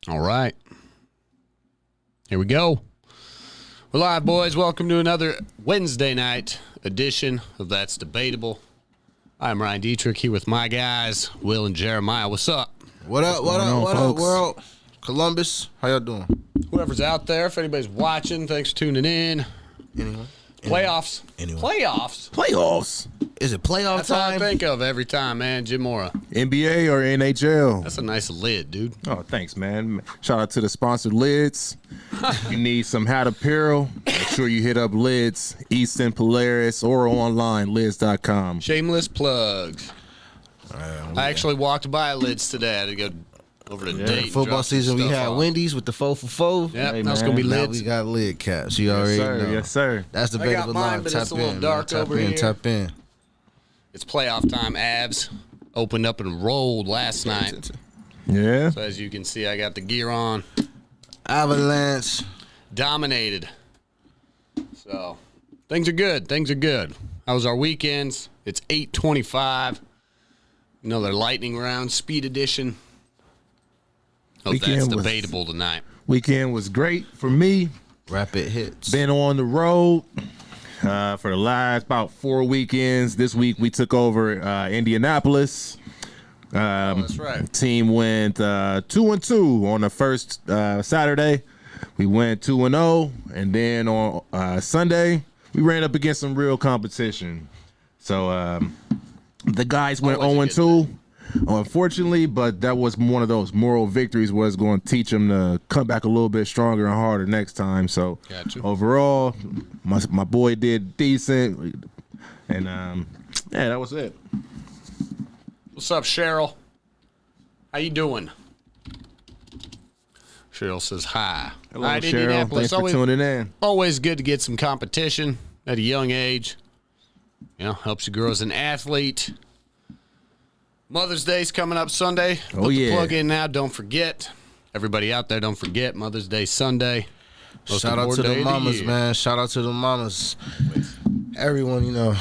All right. Here we go. We're live, boys. Welcome to another Wednesday night edition of That's Debatable. I'm Ryan Dietrich here with my guys, Will and Jeremiah. What's up? What up, world? Columbus, how y'all doing? Whoever's out there, if anybody's watching, thanks for tuning in. Anyone? Playoffs. Anyone? Playoffs. Is it playoff That's all I time? think of every time, man. Jim Mora. NBA or NHL? That's a nice lid, dude. Oh, thanks, man. Shout out to the sponsored lids. If you need some hat apparel, make sure you hit up Lids, Easton, Polaris, or online, lids.com. Shameless plugs. I actually walked by Lids today. I had to go over to date. and Football drop some season, we stuff had off. Wendy's with the 4 for 4. Yep, Hey, that's man. going to be Now Lids. we got lid caps. You already know. Yes, sir. That's I got Debatable mine, Live. but Tap it's a little in, dark man. over Tap in, here. tap in. It's playoff time. Avs opened up and rolled last night. Yeah. So as you can see, I got the gear on. Avalanche. Dominated. So things are good. Things are good. How was our weekends? It's 8:25. Another lightning round, speed edition. Hope Weekend that's was- debatable tonight. Weekend was great for me. Rapid hits. Been on the road for the last about 4 weekends. This week we took over Indianapolis. That's right. Team went 2-2 on the first Saturday. We went 2-0, and then on Sunday we ran up against some real competition. So the guys went Always a 0-2, unfortunately, but that was one of those moral victories was going to teach them to come back a little bit stronger and harder next time. So Gotcha. overall, my boy did decent, and yeah, that was it. What's up, Cheryl? How you doing? Cheryl says hi. Hello, Hi, Cheryl. Indianapolis. Thanks for tuning in. Always good to get some competition at a young age. You know, helps you grow as an athlete. Mother's Day's coming up Sunday. Oh, Put yeah. the plug in now. Don't forget. Everybody out there, don't forget Mother's Day Sunday. Most Shout out to important day the of the mamas, year. man. Shout out to the mamas. Everyone, you know,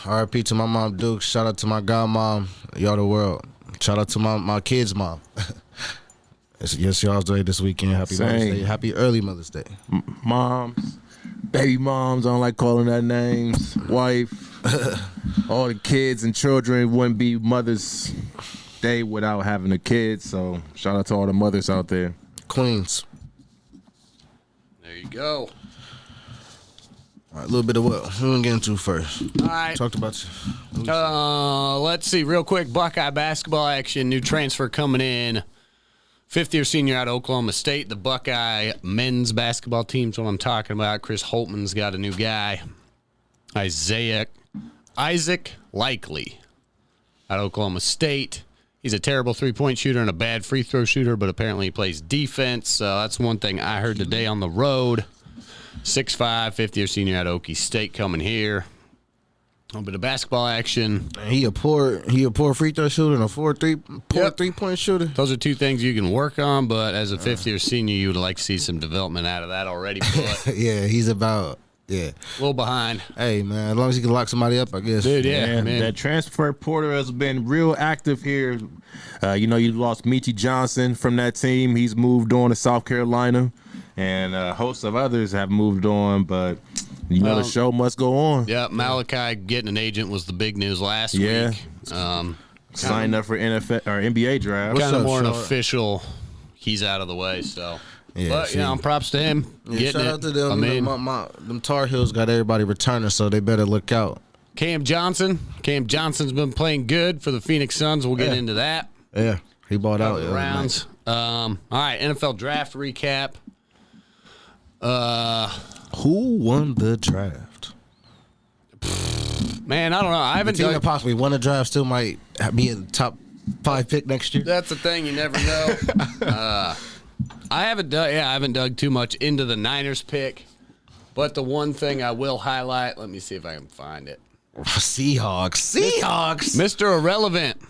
RIP to my mom, Duke. Shout out to my godmom, y'all the world. Shout out to my kid's mom. Yes, y'all's day this weekend. Happy Mother's Same. Day. Happy early Mother's Day. Moms, baby moms, I don't like calling that names. Wife, all the kids and children wouldn't be Mother's Day without having a kid. So shout out to all the mothers out there. Queens. There you go. All right, a little bit of what we gonna get into first. All right. Talked about you. Let's see, real quick. Buckeye basketball action. New transfer coming in. Fifth-year senior out of Oklahoma State. The Buckeye men's basketball team's what I'm talking about. Chris Holtman's got a new guy. Isaac Likely out of Oklahoma State. He's a terrible three-point shooter and a bad free throw shooter, but apparently he plays defense. So that's one thing I heard today on the road. 6'5", fifth-year senior out of Okie State coming here. A little bit of basketball action. He a poor free throw shooter and a poor Yep. 3-point shooter. Those are two things you can work on, but as a fifth-year senior, you would like to see some development out of that already. But Yeah, he's about a little behind. Hey man, as long as he can lock somebody up, I guess. Dude, yeah, man. That transfer portal has been real active here. You know, you lost Michi Johnson from that team. He's moved on to South Carolina, and a host of others have moved on, but you know, Well, the show must go on. Yeah, Malachi getting an agent was the big news last Yeah. week. Signed up for NFL or NBA draft. Kind of up, more an Charlotte? official. He's out of the way, so. Yeah, But, see. props to him. Yeah, getting shout it. out to them. I mean, Them Tar Heels got everybody returning, so they better look out. Cam Johnson. Cam Johnson's been playing good for the Phoenix Suns. We'll get into that. Yeah, he bought out. The rounds. All right, NFL draft recap. Who won the draft? Man, I don't know. I The haven't team that done. possibly won the draft still might be in the top 5 pick next year. That's the thing. You never know. I haven't dug too much into the Niners pick, but the one thing I will highlight. Let me see if I can find it. Seahawks. Mr. Irrelevant.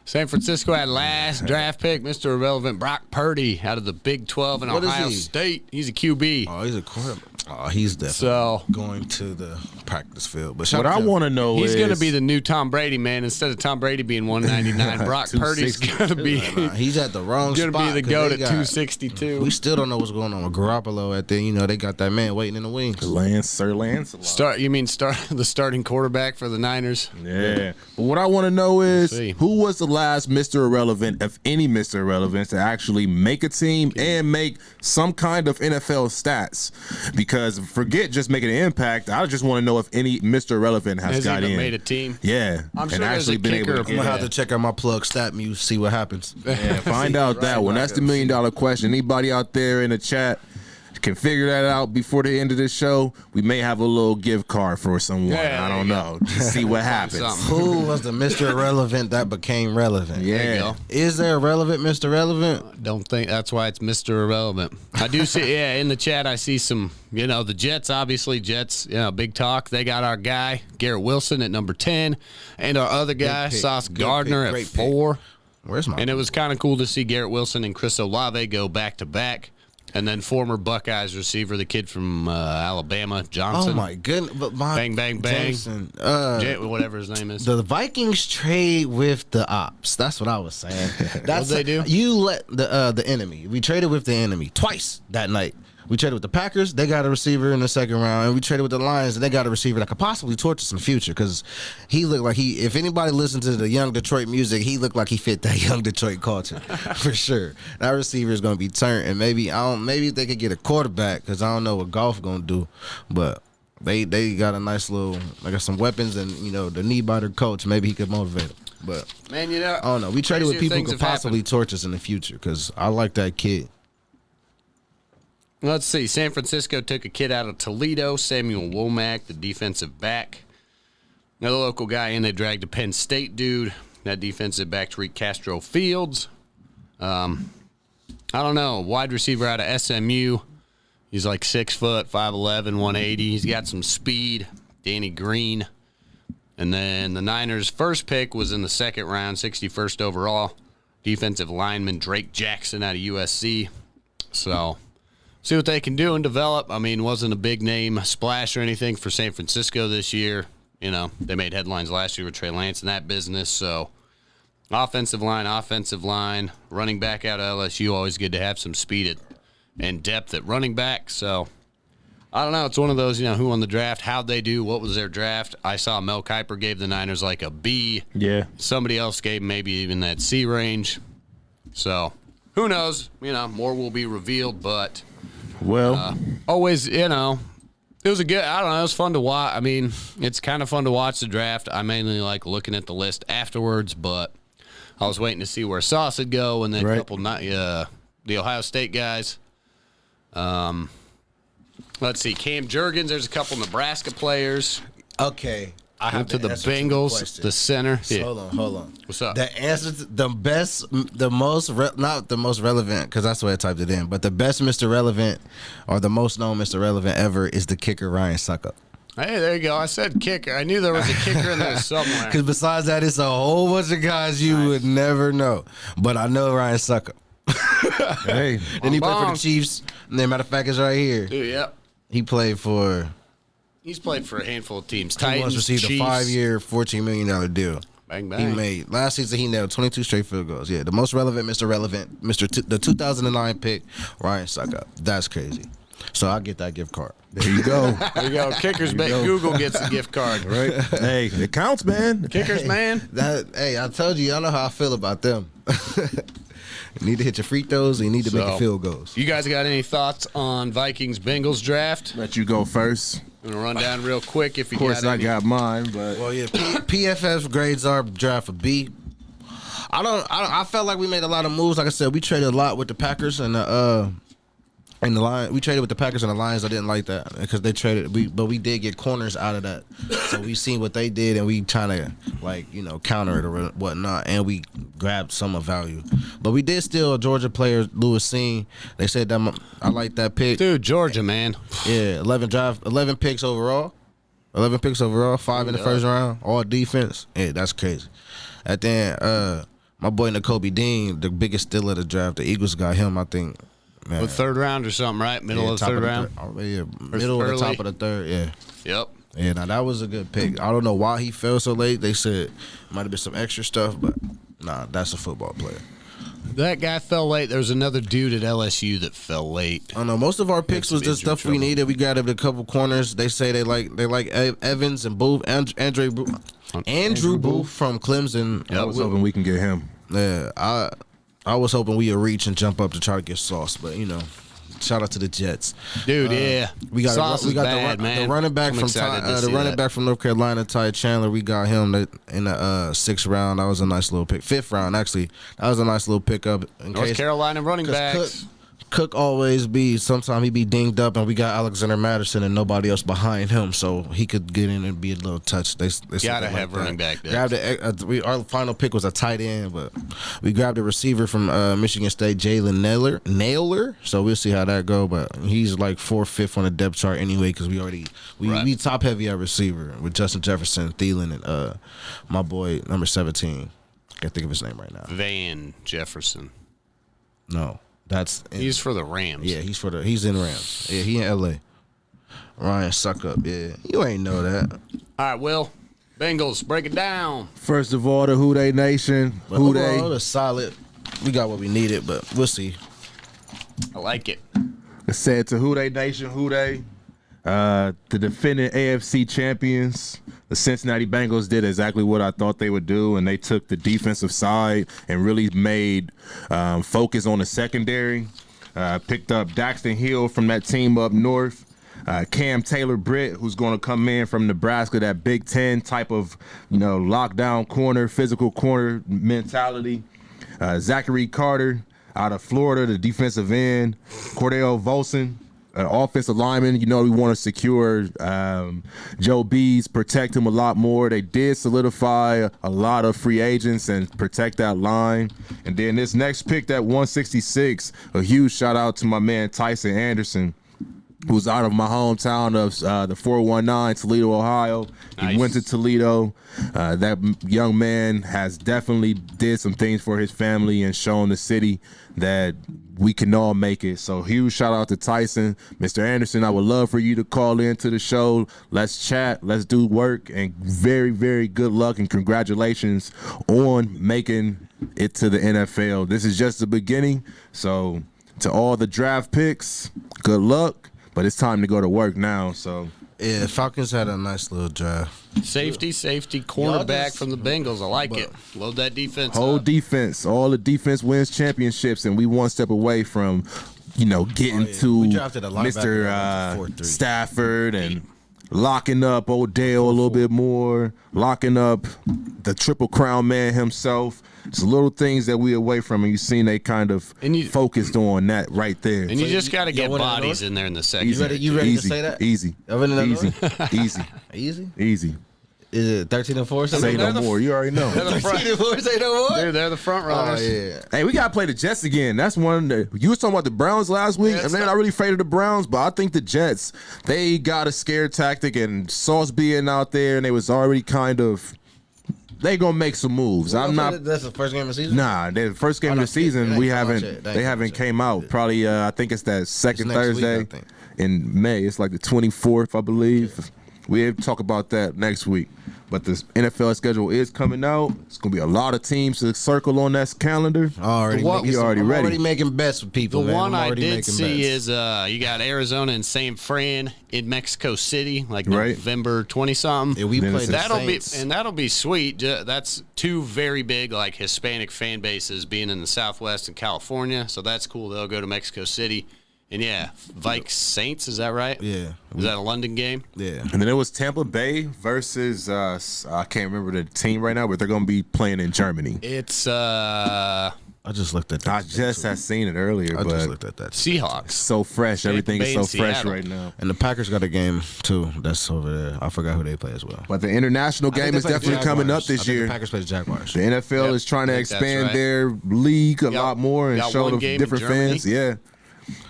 San Francisco had last draft pick, Mr. Irrelevant Brock Purdy out of the Big 12 in What is Ohio he? State. He's a QB. Oh, he's a quarterback. Oh, he's definitely So going to the practice field. But What I want to know he's is going to be the new Tom Brady, man. Instead of Tom Brady being 199, Brock Purdy's 260. going to be he's at the wrong going spot. to be the 'cause GOAT they at got- 262. We still don't know what's going on with Garoppolo at the. They got that man waiting in the wings. Sir Lancelot. Start the starting quarterback for the Niners? Yeah. But what I want to know is see. who was the last Mr. Irrelevant, if any Mr. Irrelevant, to actually make a team and make some kind of NFL stats? Because forget just making an impact. I just want to know if any Mr. Irrelevant has got even in. made a team? Yeah. I'm sure and there's actually a been able kicker. to I'm get gonna have in. to check out my plug stat muse, see what happens. Yeah, find out that one. That's the $1 million question. Anybody out there in the chat can figure that out before the end of this show. We may have a little gift card for someone. Yeah, I there don't you know. Just see what happens. something. Who was the Mr. Irrelevant that became relevant? There you Yeah. go. Is there a relevant Mr. Relevant? Don't think that's why it's Mr. Irrelevant. I do see, in the chat, I see some, the Jets, obviously, big talk. They got our guy, Garrett Wilson, at number 10, and our other guy, pick. Sauce Good Gardner, pick. at Great 4. Where's my? And it was kind of cool to see Garrett Wilson and Chris Olave go back-to-back. And then former Buckeyes receiver, the kid from Alabama, Johnson. Oh my goodness! But my Bang, bang, bang. Jason, whatever his name is. the Vikings trade with the ops. That's what I was saying. That's What'd they do? You let the enemy. We traded with the enemy twice that night. We traded with the Packers. They got a receiver in the second round, and we traded with the Lions, and they got a receiver that could possibly torch us in the future because he looked like he. If anybody listened to the young Detroit music, he looked like he fit that young Detroit culture for sure. That receiver is going to be turned, and maybe they could get a quarterback because I don't know what golf going to do, but. They got a nice little. They got some weapons, and the knee biter coach. Maybe he could motivate them. But Man, I don't know. We traded with crazier people who things could have possibly happened. torch us in the future because I like that kid. Let's see. San Francisco took a kid out of Toledo, Samuel Womack, the defensive back. Another local guy in, they dragged a Penn State dude. That defensive back, Tariq Castro Fields. I don't know. Wide receiver out of SMU. He's like 6 foot, 5'11", 180. He's got some speed. Danny Green. And then the Niners' first pick was in the second round, 61st overall. Defensive lineman Drake Jackson out of USC. So, see what they can do and develop. I mean, wasn't a big name splash or anything for San Francisco this year. They made headlines last year with Trey Lance in that business. So, offensive line, running back out of LSU, always good to have some speed and depth at running back. So, I don't know. It's one of those, who won the draft, how'd they do, what was their draft. I saw Mel Kiper gave the Niners like a B. Yeah. Somebody else gave maybe even that C range. So, who knows? More will be revealed, but Well, always, it was a good, I don't know, it was fun to watch. I mean, it's kind of fun to watch the draft. I mainly like looking at the list afterwards, but I was waiting to see where Sauce would go and then Right. a couple, the Ohio State guys. Let's see, Cam Jurgens, there's a couple Nebraska players. Okay, I have Went to the answer Bengals, question. the center. Yeah. Hold on. What's up? The answer, not the most relevant, because that's the way I typed it in, but the best Mr. Relevant or the most known Mr. Relevant ever is the kicker Ryan Suckup. Hey, there you go. I said kicker. I knew there was a kicker in there somewhere. Because besides that, it's a whole bunch of guys you would never know. But I know Ryan Suckup. hey, Then he played for Bong. the Chiefs. And then, matter of fact, it's right here. Dude, yep. He played for. He's played for a handful of teams. He once Titans, received Chiefs. a 5-year, $14 million deal. Bang, He bang. made last season. He nailed 22 straight field goals. Yeah, the most relevant, Mr. Relevant, the 2009 pick, Ryan Suckup. That's crazy. So I get that gift card. there you go. There you go. Kickers, Google gets a gift card. Right? Hey, it counts, man. Kickers, man. Hey, I told you, I know how I feel about them. You need to hit your free throws, and you need to make So, your field goals. You guys got any thoughts on Vikings-Bengals draft? Let you go first. I'm going to run down real quick if you Of course, got I any. got mine, but Well, yeah, PFF grades our draft a B. I felt like we made a lot of moves. Like I said, we traded a lot with the Packers and the Lions. We traded with the Packers and the Lions. I didn't like that because they traded. But we did get corners out of that. So we seen what they did, and we trying to counter it or whatnot, and we grabbed some of value. But we did steal a Georgia player, Lewis Seen. They said that I like that pick. Dude, Georgia, man. Yeah, 11 picks overall. 11 picks overall, 5 in the first round, all defense. Yeah, that's crazy. At the end, my boy N'Kobe Dean, the biggest steal of the draft, the Eagles got him, I think, Man. With third round or something, right? Middle of the third round. Middle of the top of the third. Yeah. Yep. Yeah, now that was a good pick. I don't know why he fell so late. They said it might have been some extra stuff, but nah, that's a football player. That guy fell late. There was another dude at LSU that fell late. I don't know. Most of our picks was just stuff we needed. We got a couple corners. They say they like Evans and Booth, Andrew Booth from Clemson. I was hoping we can get him. Yeah, I was hoping we would reach and jump up to try to get Sauce, but shout out to the Jets, dude. Yeah, we got Sauce is bad, the running back from North Carolina, Ty Chandler. We got him in the sixth round. That was a nice little pick. Fifth round, actually, that was a nice little pickup. North Carolina running backs. Cook always be. Sometimes he be dinged up, and we got Alexander Madison and nobody else behind him, so he could get in and be a little touch. They gotta have running back. Grabbed our final pick was a tight end, but we grabbed a receiver from Michigan State, Jalen Naylor. So we'll see how that go. But he's like 4th, 5th on the depth chart anyway, because we top heavy at receiver with Justin Jefferson, Thielen, and my boy number 17. Can't think of his name right now. Van Jefferson. No. He's for the Rams. Yeah, he's in Rams. Yeah, he in LA. Ryan suck up. Yeah, you ain't know that. All right, Will. Bengals, break it down. First of all, the Who Dey Nation. Who Dey? Overall, it's solid. We got what we needed, but we'll see. I like it. I said to Who Dey Nation, Who Dey. The defending AFC champions, the Cincinnati Bengals, did exactly what I thought they would do, and they took the defensive side and really made focus on the secondary. Picked up Daxton Hill from that team up north. Cam Taylor-Britt, who's going to come in from Nebraska, that Big Ten type of lockdown corner, physical corner mentality. Zachary Carter out of Florida, the defensive end. Cordell Volson, an offensive lineman. We want to secure Joe Bees, protect him a lot more. They did solidify a lot of free agents and protect that line. And then this next pick, that 166, a huge shout out to my man Tyson Anderson, who's out of my hometown of the 419, Toledo, Ohio. Nice. He went to Toledo. That young man has definitely did some things for his family and shown the city that we can all make it. So huge shout out to Tyson. Mr. Anderson, I would love for you to call into the show. Let's chat. Let's do work. And very, very good luck and congratulations on making it to the NFL. This is just the beginning. So to all the draft picks, good luck. But it's time to go to work now. So yeah, Falcons had a nice little draft. Safety, cornerback from the Bengals. I like it. Load that defense. Whole up. Defense. All the defense wins championships, and we one step away from, getting to Mr. Stafford and locking up Odell a little bit more, locking up the Triple Crown man himself. It's little things that we away from, and you've seen they kind of focused on that right there. And you just got to get bodies in there in the second. You ready to say that? Easy. Easy. Is it 13-4? Say no more. You already know. 13-4. Say no more. Dude, they're the front runners. Oh yeah. Hey, we gotta play the Jets again. That's one. You was talking about the Browns last week, and they're not really afraid of the Browns, but I think the Jets, they got a scare tactic, and Sauce being out there, and they was already kind of. They gonna make some moves. I'm not. That's the first game of the season. Nah, the first game of the season we haven't. They haven't came out. Probably. I think it's that second Thursday in May. It's like the 24th, I believe. We'll talk about that next week. But the NFL schedule is coming out. It's gonna be a lot of teams to circle on that calendar. I'm already making bets with people. The one I did see is you got Arizona and San Fran in Mexico City, like November 20-something. Yeah, we play the Saints. That'll be sweet. That's two very big like Hispanic fan bases being in the Southwest and California, so that's cool. They'll go to Mexico City. And yeah, Vikes Saints, is that right? Yeah. Was that a London game? Yeah. And then it was Tampa Bay versus I can't remember the team right now, but they're gonna be playing in Germany. It's I just looked at that. I just had seen it earlier, but just looked at that. Seahawks. So fresh. Everything is so fresh right now. And the Packers got a game too. That's over there. I forgot who they play as well. But the international game is definitely coming up this year. The Packers play the Jaguars. The NFL is trying to expand their league a lot more and show the different fans. Yeah.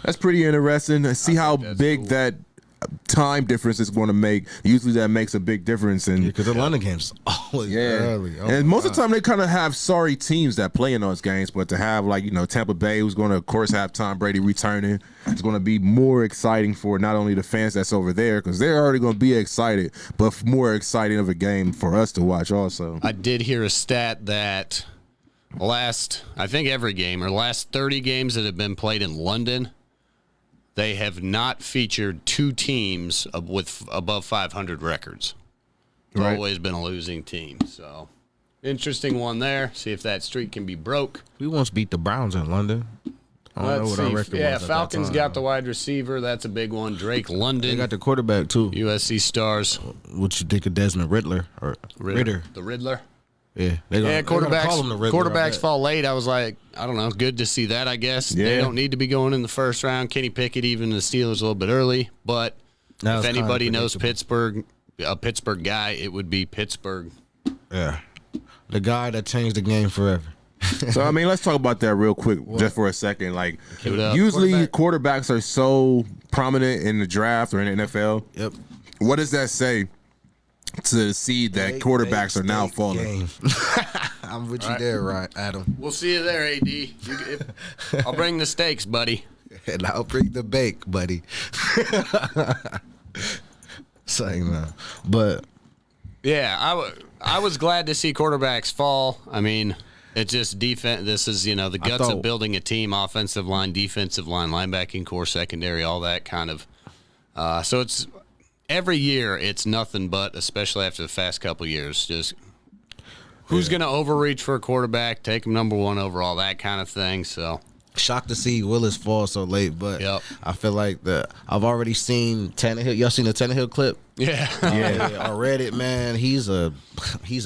That's pretty interesting to see how big that time difference is going to make. Usually that makes a big difference. And Because the London games always early. Oh and most of the time they kind of have sorry teams that play in those games, but to have Tampa Bay, who's going to of course have Tom Brady returning, it's going to be more exciting for not only the fans that's over there because they're already going to be excited, but more exciting of a game for us to watch also. I did hear a stat that I think every game or last 30 games that have been played in London, they have not featured two teams with above 500 records. It's always been a losing team. So, interesting one there. See if that streak can be broke. We once beat the Browns in London. I don't know what our record was. Falcons got the wide receiver. That's a big one. Drake London. They got the quarterback, too. USC Stars. What you think of Desmond Riddler? Or Ritter? The Riddler. Yeah. Quarterbacks fall late. I was like, I don't know. Good to see that, I guess. Yeah. They don't need to be going in the first round. Kenny Pickett, even the Steelers, a little bit early. But if anybody knows Pittsburgh, a Pittsburgh guy, it would be Pittsburgh. Yeah. The guy that changed the game forever. So, I mean, let's talk about that real quick just for a second. Like, usually quarterbacks are so prominent in the draft or in the NFL. Yep. What does that say to see that quarterbacks are now falling? I'm with you there, right, Adam. We'll see you there, AD. I'll bring the steaks, buddy. And I'll bring the bake, buddy. Saying that. But, yeah, I was glad to see quarterbacks fall. I mean, it's just defense. This is, the guts of building a team, offensive line, defensive line, linebacking core, secondary, all that kind of. So it's every year it's nothing but, especially after the past couple of years, just who's going to overreach for a quarterback, take him number one overall, that kind of thing. So shocked to see Willis fall so late, but I feel like I've already seen Tannehill. Y'all seen the Tannehill clip? Yeah. I read it, man. He's a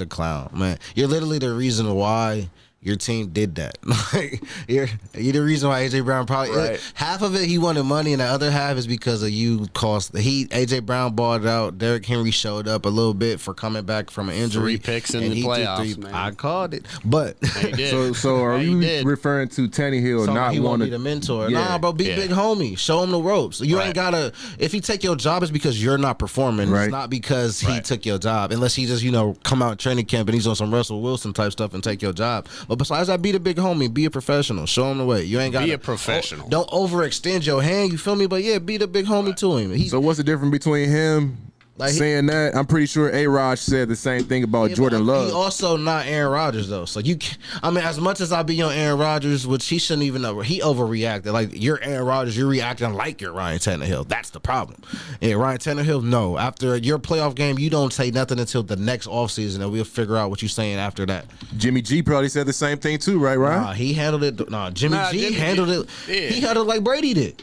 clown, man. You're literally the reason why your team did that. Like you're the reason why AJ Brown probably half of it he wanted money and the other half is because of you AJ Brown bought it out. Derrick Henry showed up a little bit for coming back from an injury. 3 picks in the playoffs, man. I called it. But he did. So are you referring to Tannehill not he wanting to be the mentor? Yeah. Nah, bro, be big homie. Show him the ropes. You ain't gotta if he take your job it's because you're not performing. It's not because he took your job. Unless he just, come out training camp and he's on some Russell Wilson type stuff and take your job. But besides that, be the big homie, be a professional, show him the way. You ain't got be a professional. Don't overextend your hand. You feel me? But yeah, be the big homie to him. So what's the difference between him saying that? I'm pretty sure A-Rod said the same thing about Jordan Love. He also not Aaron Rodgers though. So as much as I be on Aaron Rodgers, which he shouldn't even know, he overreacted. Like you're Aaron Rodgers, you're reacting like you're Ryan Tannehill. That's the problem. Yeah, Ryan Tannehill, no. After your playoff game, you don't say nothing until the next offseason, and we'll figure out what you're saying after that. Jimmy G probably said the same thing too, right, Ryan? Nah, he handled it. Jimmy G handled it. Yeah. He handled it like Brady did.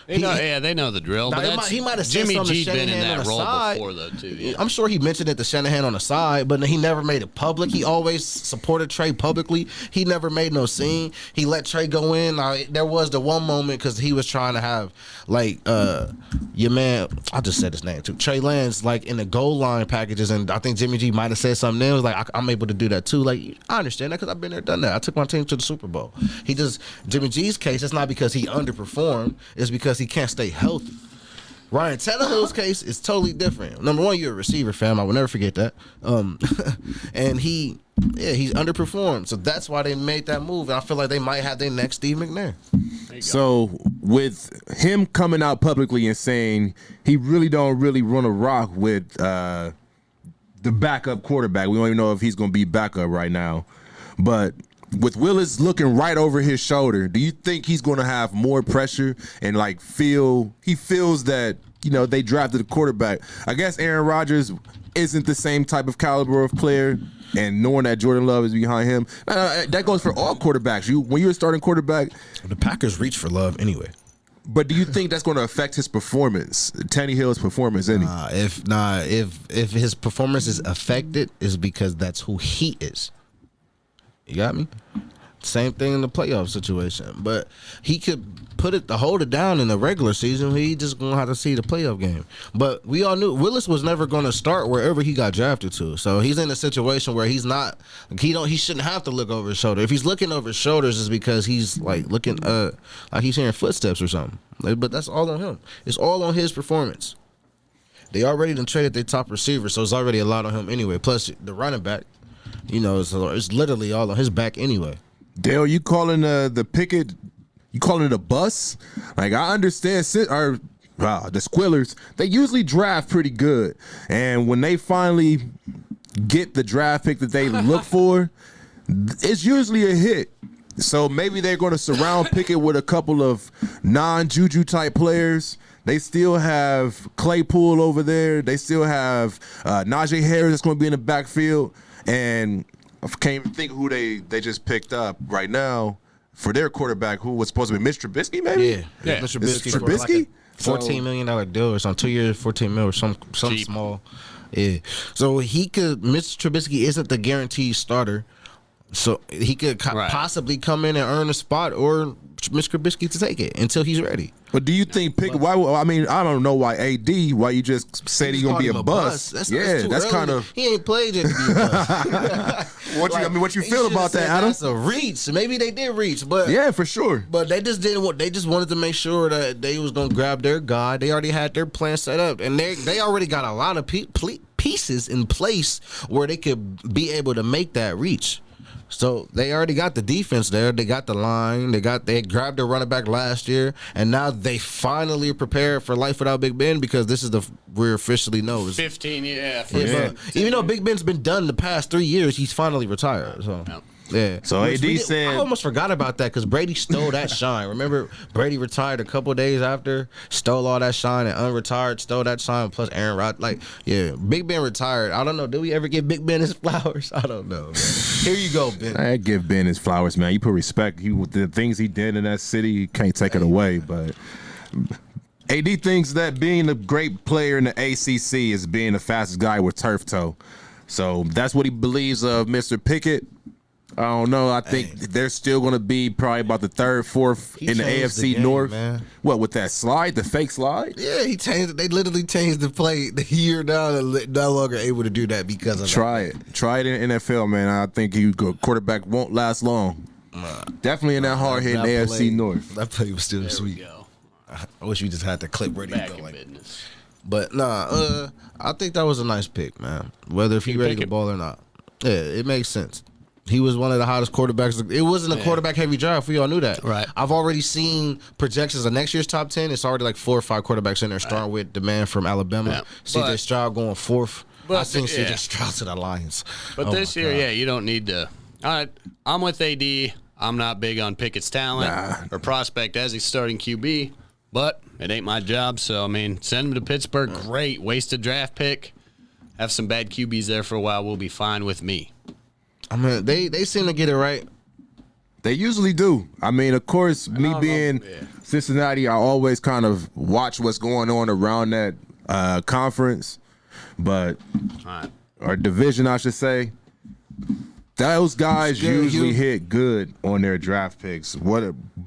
They know the drill. But he might have said Jimmy something G's to been in Shanahan that on the role side. before, though, too. Yeah. I'm sure he mentioned it to Shanahan on the side, but he never made it public. He always supported Trey publicly. He never made no scene. He let Trey go in. There was the one moment because he was trying to have, your man, I just said his name too, Trey Lance, in the goal line packages, and I think Jimmy G might have said something. It was like, I'm able to do that too. Like, I understand that because I've been there, done that. I took my team to the Super Bowl. Jimmy G's case, it's not because he underperformed. It's because he can't stay healthy. Ryan Tannehill's case is totally different. Number one, you're a receiver, fam. I will never forget that. And he's underperformed. So that's why they made that move. And I feel like they might have their next Steve McNair. So with him coming out publicly and saying he really don't run a rock with the backup quarterback. We don't even know if he's going to be backup right now. But with Willis looking right over his shoulder, do you think he's going to have more pressure and he feels that, they drafted a quarterback? I guess Aaron Rodgers isn't the same type of caliber of player, and knowing that Jordan Love is behind him, that goes for all quarterbacks. When you're a starting quarterback, the Packers reach for Love anyway. But do you think that's going to affect his performance, Tannehill's performance? If his performance is affected, it's because that's who he is. You got me? Same thing in the playoff situation. But he could hold it down in the regular season. He just gonna have to see the playoff game. But we all knew Willis was never gonna start wherever he got drafted to. So he's in a situation where he shouldn't have to look over his shoulder. If he's looking over his shoulders, it's because he's like looking like he's hearing footsteps or something. But that's all on him. It's all on his performance. They already done traded their top receiver, so it's already a lot on him anyway. Plus the running back, it's literally all on his back anyway. Dale, you calling the Pickett? You calling it a bus? Like, I understand the Squillers, they usually draft pretty good. And when they finally get the draft pick that they look for, it's usually a hit. So maybe they're going to surround Pickett with a couple of non-Juju type players. They still have Claypool over there. They still have Najee Harris that's going to be in the backfield. And I can't even think who they just picked up right now for their quarterback, who was supposed to be Mitch Trubisky, maybe? Yeah. Mr. Trubisky. Trubisky? $14 million deal or some 2 years, $14 million or some small. Yeah. So Mitch Trubisky isn't the guaranteed starter. So he could possibly come in and earn a spot, or Mitch Trubisky to take it until he's ready. But do you think Pickett? I don't know why you just said he's gonna be a bust. That's kind of he ain't played yet to be a bust. What you feel about that, Adam? That's a reach. Maybe they did reach, but yeah, for sure. But they just didn't. They just wanted to make sure that they was gonna grab their guy. They already had their plan set up, and they already got a lot of pieces in place where they could be able to make that reach. So they already got the defense there. They got the line. They grabbed their running back last year, and now they finally are prepared for life without Big Ben, because this is we're officially know. 15, yeah. Even though Big Ben's been done the past 3 years, he's finally retired. So. Yep. Yeah. So AD said, I almost forgot about that because Brady stole that shine. Remember, Brady retired a couple of days after, stole all that shine, and unretired, stole that shine. Plus Aaron Rodgers, Big Ben retired. I don't know. Did we ever give Big Ben his flowers? I don't know, man. Here you go, Ben. I give Ben his flowers, man. You put respect. The things he did in that city, you can't take it away. But AD thinks that being a great player in the ACC is being the fastest guy with turf toe. So that's what he believes of Mr. Pickett. I don't know. I think they're still going to be probably about the third, fourth in the AFC North. Man. What, with that slide, the fake slide? Yeah, he changed it. They literally changed the play the year down and no longer able to do that because of that. Try it in NFL, man. I think quarterback won't last long. Definitely in that hard-hitting AFC North. That play was still sweet. I wish we just had the clip ready to go. Business. But I think that was a nice pick, man. Whether if he ready to ball or not. Yeah, it makes sense. He was one of the hottest quarterbacks. It wasn't a quarterback-heavy draft. We all knew that. Right. I've already seen projections of next year's top 10. It's already like 4 or 5 quarterbacks in there, starting with the man from Alabama, C.J. Stroud going 4th. I seen C.J. Stroud to the Lions. But this year, you don't need to. All right, I'm with AD. I'm not big on Pickett's talent or prospect as he's starting QB, but it ain't my job. So, send him to Pittsburgh. Great. Wasted draft pick. Have some bad QBs there for a while. We'll be fine with me. They seem to get it right. They usually do. Of course, me being Cincinnati, I always kind of watch what's going on around that conference. But or division, I should say. Those guys usually hit good on their draft picks.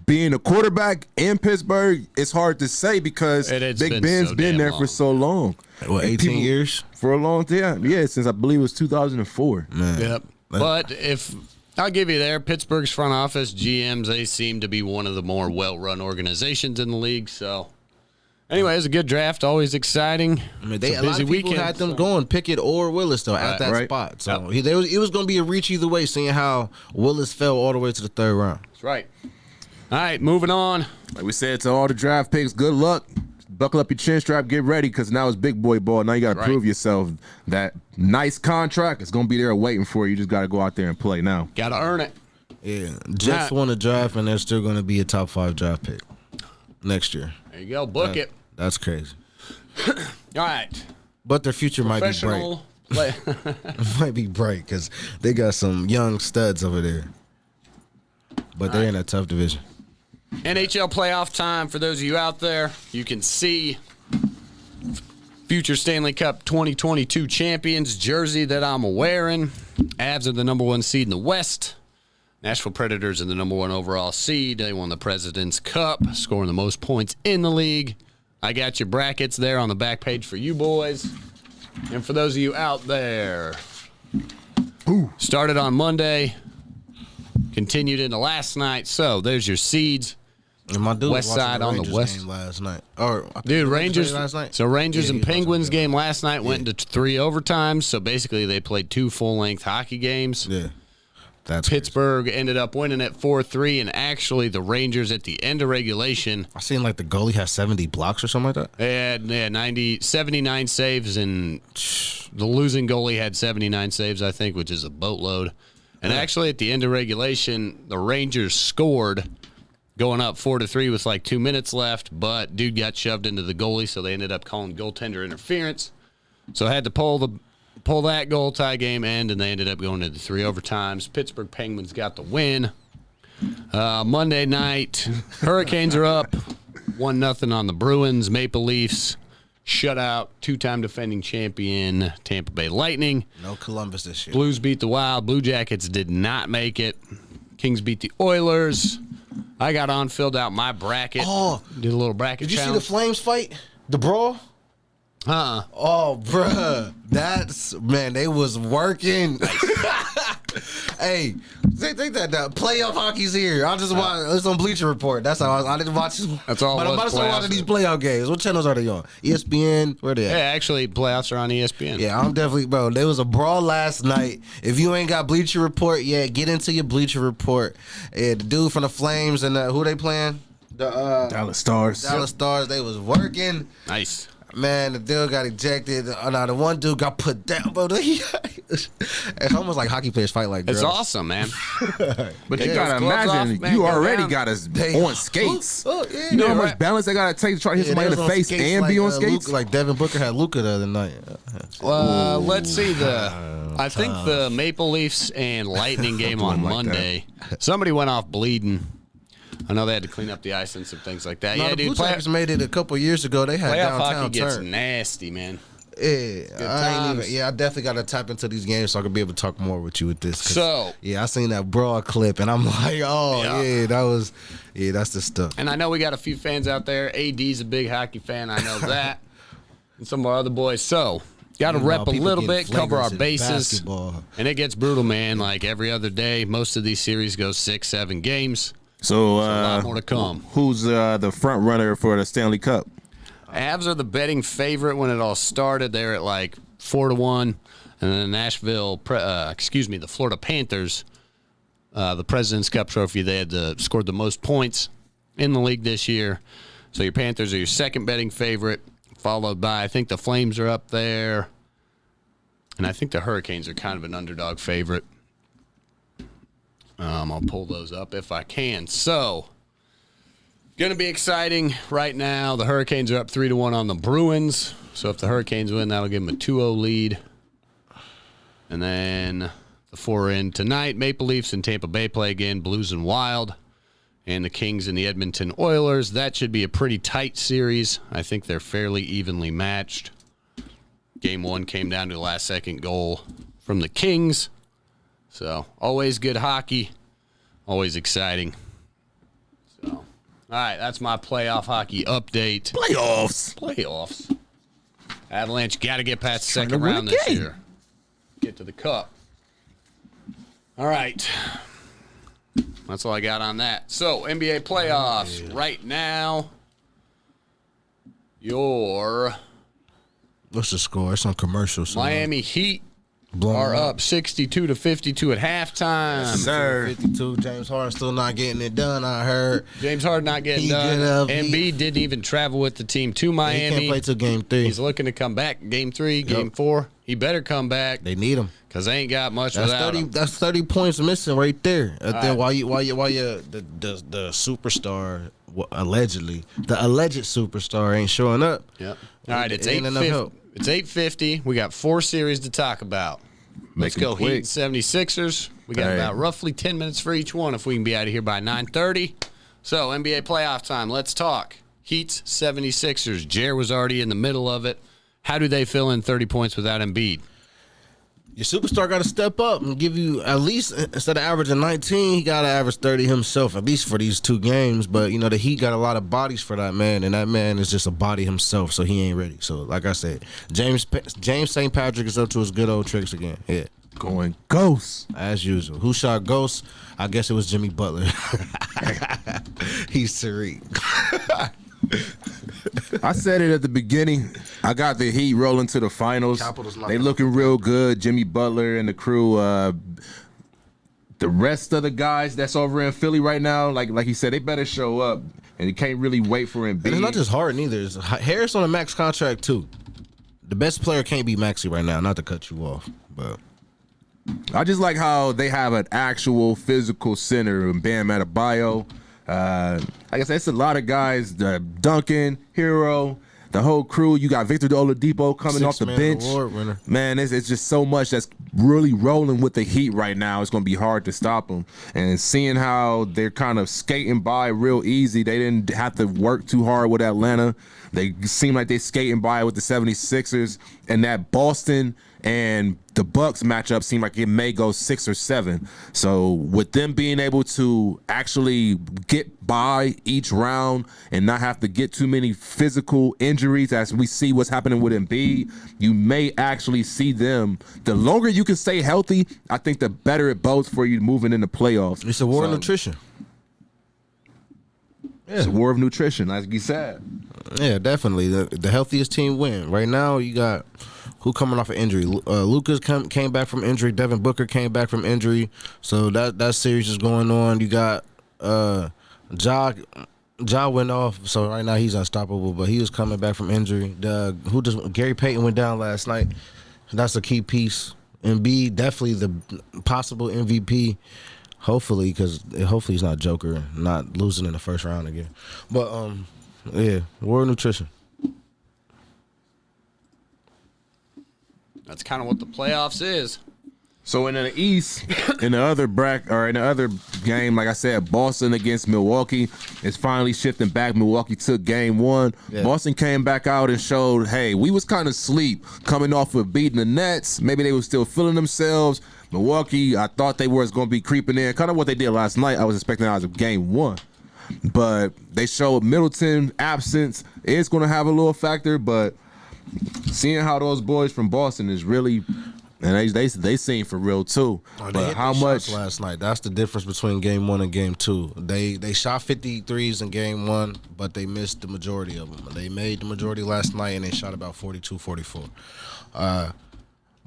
Being a quarterback in Pittsburgh, it's hard to say because Big Ben's been there for so long. What, 18 years? For a long time. Yeah, since I believe it was 2004. Man. Yep. But if I'll give you there, Pittsburgh's front office, GMs, they seem to be one of the more well-run organizations in the league. So, anyway, it's a good draft, always exciting. A lot of people had them going Pickett or Willis though at that spot. So it was going to be a reach either way, seeing how Willis fell all the way to the 3rd round. That's right. All right, moving on. Like we said to all the draft picks, good luck. Buckle up your chin strap, get ready, because now it's big boy ball. Now you got to prove yourself. That nice contract is going to be there waiting for you. You just got to go out there and play now. Got to earn it. Yeah, Jets won a draft, and they're still going to be a top 5 draft pick next year. There you go. Book it. That's crazy. All right. But their future might be bright. It might be bright because they got some young studs over there. But they're in a tough division. NHL playoff time for those of you out there. You can see future Stanley Cup 2022 champions jersey that I'm wearing. Avs are the number 1 seed in the West. Nashville Predators are the number 1 overall seed. They won the President's Cup, scoring the most points in the league. I got your brackets there on the back page for you boys. And for those of you out there, started on Monday, continued into last night. So there's your seeds. And my dude West side on the west game last night. Or Rangers last night. So Rangers Yeah, and he was Penguins watching the game last night went into 3 overtimes. So basically they played 2 full-length hockey games. Yeah. That's Pittsburgh ended up winning at 4-3, and actually the Rangers at the end of regulation, I seen like the goalie has 70 blocks or something like that. they had 79 saves, and the losing goalie had 79 saves, I think, which is a boatload. And actually at the end of regulation, the Rangers scored going up 4-3 with like 2 minutes left, but dude got shoved into the goalie, so they ended up calling goaltender interference. So I had to pull that goal tie game end, and they ended up going into 3 overtimes. Pittsburgh Penguins got the win. Monday night, Hurricanes are up 1-0 on the Bruins. Maple Leafs shutout, 2-time defending champion Tampa Bay Lightning. No Columbus this year. Blues beat the Wild. Blue Jackets did not make it. Kings beat the Oilers. I got on, filled out my bracket. Oh, did a little bracket did you challenge. see the Flames fight? The brawl? Oh, bruh. Man, they was working. Hey, think that playoff hockey's here. I just watch. It's on Bleacher Report. That's how I didn't watch. That's all. But it I'm was, about to start watching these playoff games. What channels are they on? ESPN. Where they at? Yeah, actually, playoffs are on ESPN. Yeah, I'm definitely, bro. There was a brawl last night. If you ain't got Bleacher Report yet, get into your Bleacher Report. Yeah, the dude from the Flames and who they playing? The Dallas Stars. Dallas Stars. They was working. Nice. Man, the dude got ejected. Now the one dude got put down, bro. It's almost like hockey players fight like girls. It's awesome, man. But you Yeah, gotta those gloves imagine, off, man, you go already down. got us on skates. Yeah. You know how Yeah, much right. balance they gotta take to try to hit somebody they in the was on face skates and be on skates? Luka, like Devin Booker had Luka the other night. Let's see I think the Maple Leafs and Lightning game on like Monday. Somebody went off bleeding. I know they had to clean up the ice and some things like that. No, Yeah, the dude. Blue Jackets made it a couple years ago. They had Playoff downtown hockey gets turn. nasty, man. Yeah, times. I definitely got to tap into these games so I can be able to talk more with you with this. 'cause, So- yeah, I seen that brawl clip and I'm like, oh Yeah. that's the stuff. And I know we got a few fans out there. AD's a big hockey fan. I know that. And some of our other boys. So, got to You know, rep a people little getting bit, cover our flagrants in bases. basketball. And it gets brutal, man. Like every other day, most of these series go 6-7 games. So, a lot more to come. Who's the front runner for the Stanley Cup? Avs are the betting favorite when it all started. They're at like 4-1, and then the Florida Panthers, the President's Cup trophy, they had scored the most points in the league this year. So your Panthers are your second betting favorite, followed by I think the Flames are up there, and I think the Hurricanes are kind of an underdog favorite. I'll pull those up if I can. So. Going to be exciting right now. The Hurricanes are up 3-1 on the Bruins. So if the Hurricanes win, that'll give them a 2-0 lead. And then the 4 in tonight. Maple Leafs and Tampa Bay play again. Blues and Wild. And the Kings and the Edmonton Oilers. That should be a pretty tight series. I think they're fairly evenly matched. Game 1 came down to the last second goal from the Kings. So always good hockey. Always exciting. So... All right, that's my playoff hockey update. Playoffs. Avalanche got to get past the second round this year. Get to the cup. All right. That's all I got on that. So, NBA playoffs. Right now, your What's the score? It's on commercial. So Miami Heat blowing are them up 62-52 at halftime. Sir. 52. James Harden still not getting it done. I heard James Harden not getting He done. get up, Embiid didn't even travel with the team to he Miami. can't play till game 3. He's looking to come back. Game 3, Game 4. He better come back They need him. because they ain't got much That's without 30. him. That's 30 points missing right there. Then right. while the superstar allegedly the alleged superstar ain't showing up. Yep. All right, it's Ain't enough 8:50. help. It's 8:50. We got 4 series to talk about. Let's Make 'em go quick. Heat and 76ers. We got All right. about roughly 10 minutes for each one if we can be out of here by 9:30. So, NBA playoff time. Let's talk. Heat's 76ers. Jer was already in the middle of it. How do they fill in 30 points without Embiid? Your superstar got to step up and give you at least, instead of averaging 19, he got to average 30 himself, at least for these 2 games. But, the Heat got a lot of bodies for that man, and that man is just a body himself, so he ain't ready. So, like I said, James St. Patrick is up to his good old tricks again. Yeah. Going ghost. As usual. Who shot ghost? I guess it was Jimmy Butler. He's Tariq. I said it at the beginning. I got the Heat rolling to the finals. They looking real good. Jimmy Butler and the crew. The rest of the guys that's over in Philly right now, like he said, they better show up. And you can't really wait for Embiid. And it's not just Harden either. It's Harris on a max contract too. The best player can't be Maxey right now. Not to cut you off, but I just like how they have an actual physical center in Bam Adebayo. Like I said, it's a lot of guys. Duncan, Hero, the whole crew. You got Victor Oladipo coming off the bench. Man, it's just so much that's really rolling with the Heat right now. It's going to be hard to stop them. And seeing how they're kind of skating by real easy. They didn't have to work too hard with Atlanta. They seem like they're skating by with the 76ers. And that Boston and the Bucks matchup seemed like it may go 6 or 7. So with them being able to actually get by each round and not have to get too many physical injuries, as we see what's happening with Embiid, you may actually see them. The longer you can stay healthy, I think the better it bodes for you moving into playoffs. It's a war of nutrition. Yeah. It's a war of nutrition, like you said. Yeah, definitely. The healthiest team win. Right now, you got who coming off of injury? Lucas came back from injury. Devin Booker came back from injury. So that series is going on. You got Ja went off, so right now he's unstoppable. But he was coming back from injury. Gary Payton went down last night. That's a key piece. Embiid definitely the possible MVP. Hopefully he's not Joker, not losing in the first round again. But yeah, war of nutrition. That's kind of what the playoffs is. So in the East, in the other game, like I said, Boston against Milwaukee is finally shifting back. Milwaukee took game 1. Yeah. Boston came back out and showed, hey, we was kind of asleep coming off of beating the Nets. Maybe they were still feeling themselves. Milwaukee, I thought they was going to be creeping in, kind of what they did last night. I was expecting that as game 1. But they showed Middleton absence is going to have a little factor, but seeing how those boys from Boston is really, and they seem for real too. But how much last night? That's the difference between game 1 and game 2. They shot 53s in game 1, but they missed the majority of them. They made the majority last night, and they shot about 42, 44.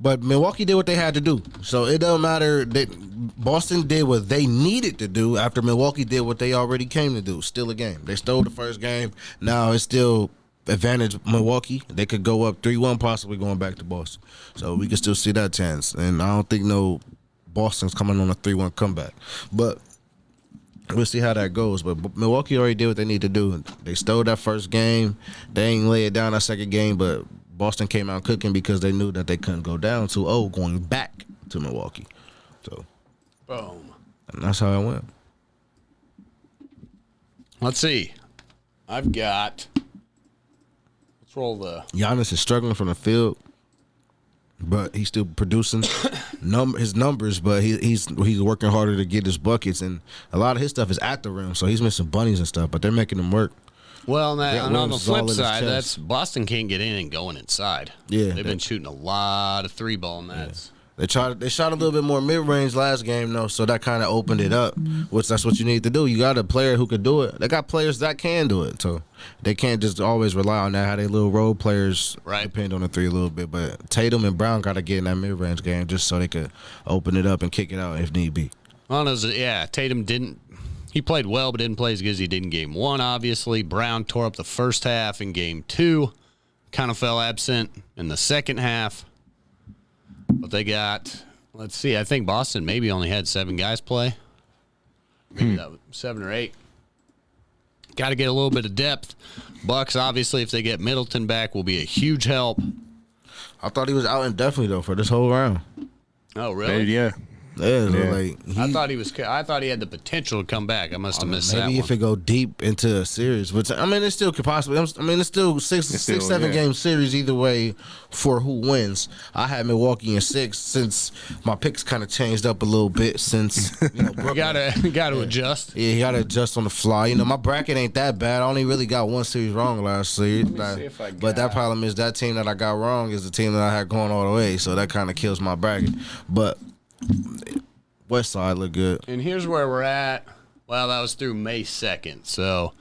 But Milwaukee did what they had to do. So it don't matter that Boston did what they needed to do after Milwaukee did what they already came to do. Still a game. They stole the first game. Now it's still advantage Milwaukee. They could go up 3-1, possibly going back to Boston. So we can still see that chance. And I don't think Boston's coming on a 3-1 comeback. But we'll see how that goes. But Milwaukee already did what they need to do. They stole that first game. They ain't lay it down that second game, but Boston came out cooking because they knew that they couldn't go down 2-0 going back to Milwaukee. So, boom. And that's how it went. Let's see. I've got. Let's roll the. Giannis is struggling from the field, but he's still producing his numbers. But he's working harder to get his buckets, and a lot of his stuff is at the rim, so he's missing bunnies and stuff. But they're making him work. Well, and on the flip side, that's Boston can't get anything going inside. Yeah, they've been shooting a lot of 3-ball nets. Yeah. They shot a little bit more mid-range last game though, so that kind of opened it up. Which that's what you need to do. You got a player who could do it. They got players that can do it, so they can't just always rely on that. How they little role players depend on the 3 a little bit. But Tatum and Brown got to get in that mid-range game just so they could open it up and kick it out if need be. Well, Tatum didn't. He played well, but didn't play as good as he did in game 1, obviously. Brown tore up the first half in game 2. Kind of fell absent in the second half. But they got, let's see, I think Boston maybe only had 7 guys play. Maybe that was 7 or 8. Got to get a little bit of depth. Bucks, obviously, if they get Middleton back, will be a huge help. I thought he was out indefinitely, though, for this whole round. Oh, really? Yeah. Yeah, Yeah. like I thought he had the potential to come back. I must have missed that maybe if one. it go deep into a series, but I mean, it still could possibly. I mean, it's still six, still, 7 yeah. game series either way for who wins. I had Milwaukee in 6 since my picks kind of changed up a little bit since You gotta adjust. Yeah, you gotta adjust on the fly. You know, my bracket ain't that bad. I only really got one series wrong last series. see if I But that got- problem is that team that I got wrong is the team that I had going all the way. So that kind of kills my bracket. But West Side look good. And here's where we're at. Well, that was through May 2nd. So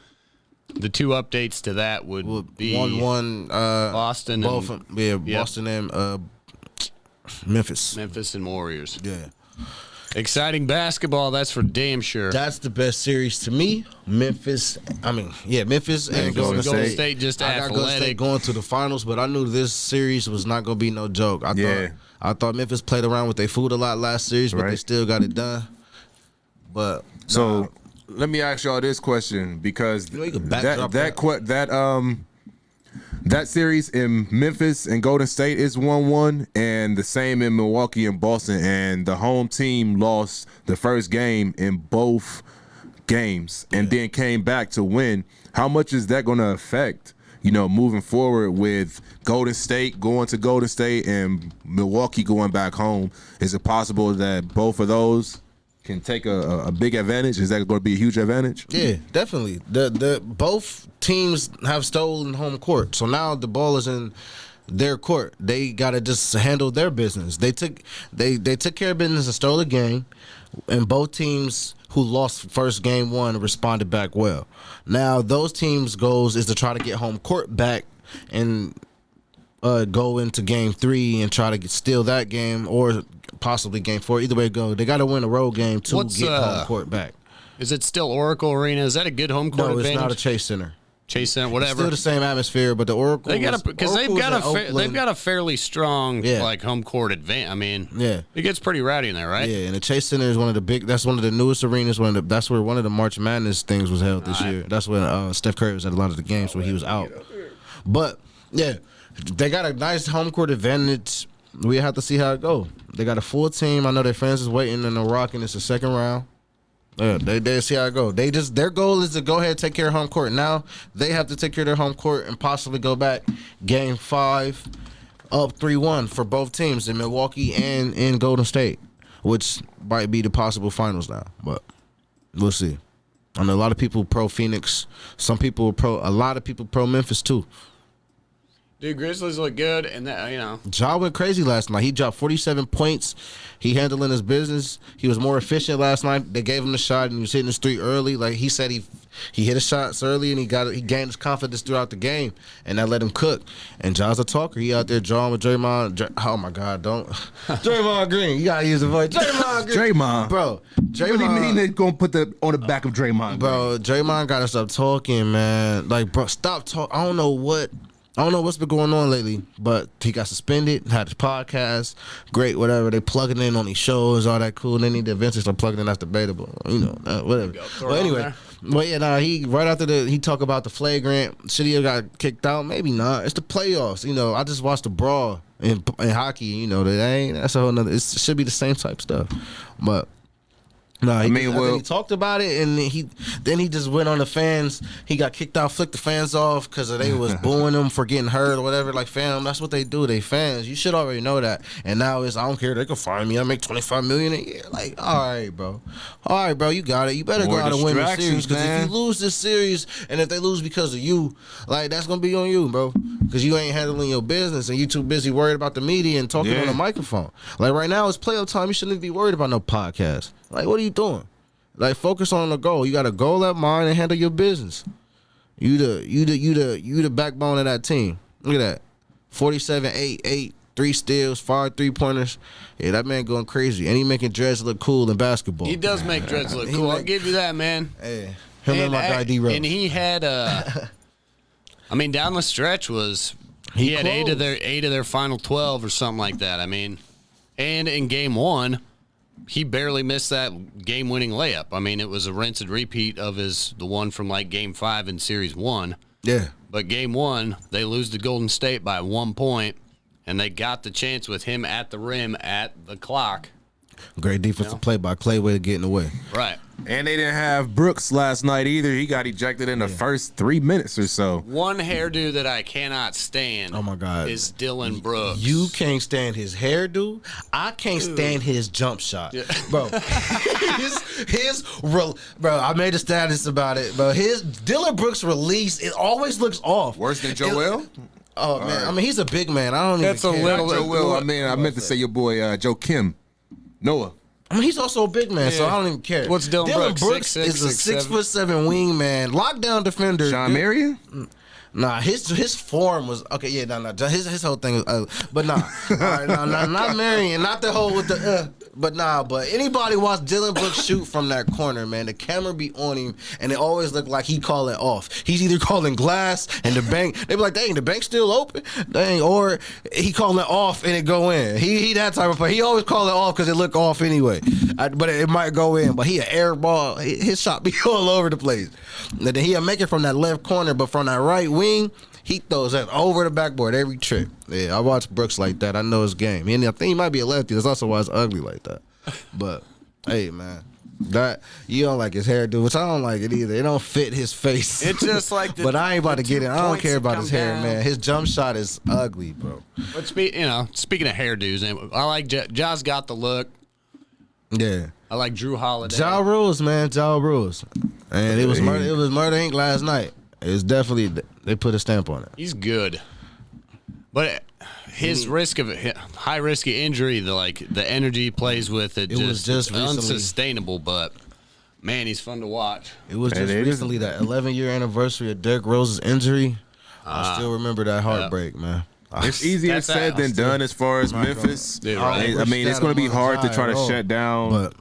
the 2 updates to that would be 1-1. Boston Both. and Yeah, Boston and Memphis. Memphis and Warriors. Yeah. Exciting basketball, that's for damn sure. That's the best series to me. Memphis and Golden Golden State. State just I got Golden State athletic. going to the finals, but I knew this series was not going to be no joke. Yeah. I thought Memphis played around with their food a lot last series, but they Right. still got it done. But So let me ask y'all this question because know, you can backdrop that series in Memphis and Golden State is 1-1, and the same in Milwaukee and Boston, and the home team lost the first game in both games and then came back to win. How much is that going to affect, moving forward with Golden State going to Golden State and Milwaukee going back home? Is it possible that both of those can take a big advantage? Is that going to be a huge advantage? yeah, definitely. The both teams have stolen home court, so now the ball is in their court. They gotta just handle their business. They took care of business and stole the game, and both teams who lost first game 1 responded back well. Now those teams' goals is to try to get home court back and go into game 3 and try to steal that game or possibly game 4. Either way it go, they got to win a road game to What's, get home court back. Is it still Oracle Arena? Is that a good home court No, advantage? it's not a Chase Center. Chase Center, It's whatever. still the same atmosphere, but the Oracle They've Oakland. got a fairly strong Yeah. like home court advantage. I mean, Yeah. it gets pretty rowdy in there, right? Yeah, and the Chase Center is one of the big. That's one of the newest arenas. That's where one of the March Madness things was held this year. That's when Steph Curry was at a lot of the games where he was out. But yeah, they got a nice home court advantage. We have to see how it go. They got a full team. I know their fans is waiting and they're rocking. It's the second round. Yeah, they see how it go. Their goal is to go ahead and take care of home court. Now they have to take care of their home court and possibly go back game 5 up 3-1 for both teams in Milwaukee and in Golden State, which might be the possible finals now. But we'll see. I know a lot of people pro Phoenix. A lot of people pro Memphis too. Dude, Grizzlies look good, and that Ja went crazy last night. He dropped 47 points. He handling his business. He was more efficient last night. They gave him the shot, and he was hitting his 3 early. Like he said, he hit his shots early, and he gained his confidence throughout the game, and that let him cook. And Ja's a talker. He out there drawing with Draymond. Oh my God, don't Draymond Green. You gotta use the voice. Draymond Green. Draymond. Bro. What do you mean they're going to put on the back of Draymond? Bro, Draymond gotta stop talking, man. Like, bro, stop talking. I don't know what's been going on lately, but he got suspended, had his podcast, great, whatever. They plugging in on these shows, all that cool. They need to eventually start plugging in. That's debatable, whatever. throw But it on anyway, there. he right after he talk about the flagrant. Should he have got kicked out? Maybe not. It's the playoffs. I just watched the brawl in hockey. That's a whole nother. It should be the same type stuff, but. No, I think he talked about it, and he just went on the fans. He got kicked out, flicked the fans off because they was booing him for getting hurt or whatever. Like, fam, that's what they do. They fans. You should already know that. And now I don't care. They can fire me. I make $25 million a year. Like, all right, bro. You got it. You better go out and win the series, because if you lose this series, and if they lose because of you, like, that's gonna be on you, bro. Because you ain't handling your business, and you too busy worried about the media and talking on the microphone. Like, right now it's playoff time. You shouldn't be worried about no podcast. Like, what are you doing? Like, focus on the goal. You got a goal at mind and handle your business. You the backbone of that team. Look at that. 47, 8, 3 steals, 5 3-pointers. Yeah, that man going crazy. And he making Dredge look cool in basketball. He does make Dredge look cool. I'll give you that, man. Hey, him and my guy D-Rose. And he had down the stretch he had 8 of their final 12 or something like that. I mean, and in game 1, he barely missed that game-winning layup. I mean, it was a rinse and repeat of the one from like game 5 in series 1. Yeah. But game 1, they lose to Golden State by 1 point, and they got the chance with him at the rim at the clock. Great defensive play by Clay way to get in the way. Right. And they didn't have Brooks last night either. He got ejected in the first 3 minutes or so. One hairdo that I cannot stand. Oh my God, is Dylan Brooks. You can't stand his hairdo. I can't stand his jump shot, bro. Bro. I made a status about it, bro. His Dylan Brooks release, it always looks off. Worse than Joel. Oh man, I mean he's a big man. I don't That's even care. a little. Joel. I meant to say your boy Joe Kim, Noah. I mean, he's also a big man, so I don't even care. What's Dylan Brooks? Is a 6'7" wing man, lockdown defender. John Marion? Nah, his form was okay. Yeah, nah. His whole thing was, but nah, all right, not Marion, not the whole with the. But nah, but anybody watch Dylan Brooks shoot from that corner, man, the camera be on him, and it always look like he call it off. He's either calling glass and the bank. They be like, dang, the bank's still open, dang, or he calling it off and it go in. He that type of player. He always call it off because it look off anyway, but it might go in. But he an air ball. His shot be all over the place. And then he'll make it from that left corner, but from that right wing, he throws that over the backboard every trip. Yeah, I watch Brooks like that. I know his game. And I think he might be a lefty. That's also why it's ugly like that. But, hey, man. That you don't like his hairdo, which I don't like it either. It don't fit his face. It's just like but I ain't about to get it. I don't care about his hair, down. man. His jump shot is ugly, bro. But speaking of hairdos, I like Ja's got the look. Yeah. I like Drew Holiday. Ja Rules, man. Ja Rules. And it was Murder Inc. last night. It was definitely, they put a stamp on it. He's good. But his high risk of injury, the energy he plays with, it was just recently unsustainable. But man, he's fun to watch. It was just recently that 11-year anniversary of Derrick Rose's injury. I still remember that heartbreak, man. It's easier said than done as far as Memphis. I mean, it's going to be hard to try to shut down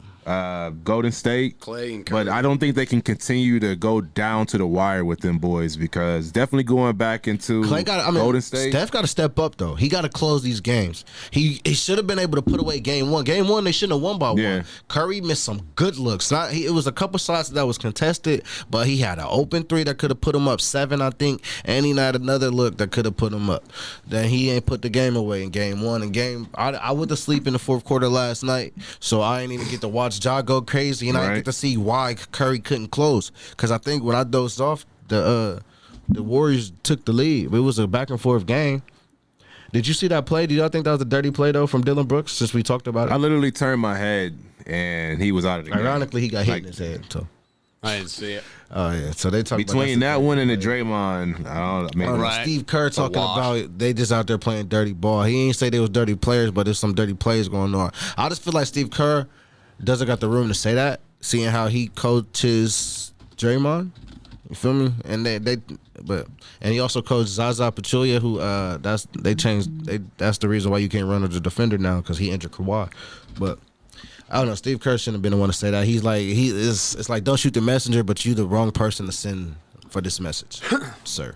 Golden State, Clay and Curry. But I don't think they can continue to go down to the wire with them boys because definitely going back into Golden State. Steph got to step up though. He got to close these games. He should have been able to put away game one. Game one they shouldn't have won by one. Curry missed some good looks. It was a couple shots that was contested, but he had an open three that could have put him up 7, I think, and he had another look that could have put him up. Then he ain't put the game away in game one. I went to sleep in the fourth quarter last night, so I ain't even get to watch Ja go crazy, and I didn't get to see why Curry couldn't close. Because I think when I dozed off, the Warriors took the lead. It was a back and forth game. Did you see that play? Do y'all think that was a dirty play though from Dylan Brooks? Since we talked about it, I literally turned my head and he was out of the game. Ironically, he got hit in his head. So I didn't see it. Oh yeah, so they talk between that one and the Draymond. Steve Kerr talking about they just out there playing dirty ball. He ain't say they was dirty players, but there's some dirty plays going on. I just feel like Steve Kerr doesn't got the room to say that, seeing how he coaches Draymond. You feel me? And and he also coached Zaza Pachulia, who that's the reason why you can't run as a defender now because he injured Kawhi. But I don't know. Steve Kerr shouldn't have been the one to say that. He's like it's like don't shoot the messenger, but you the wrong person to send for this message, sir.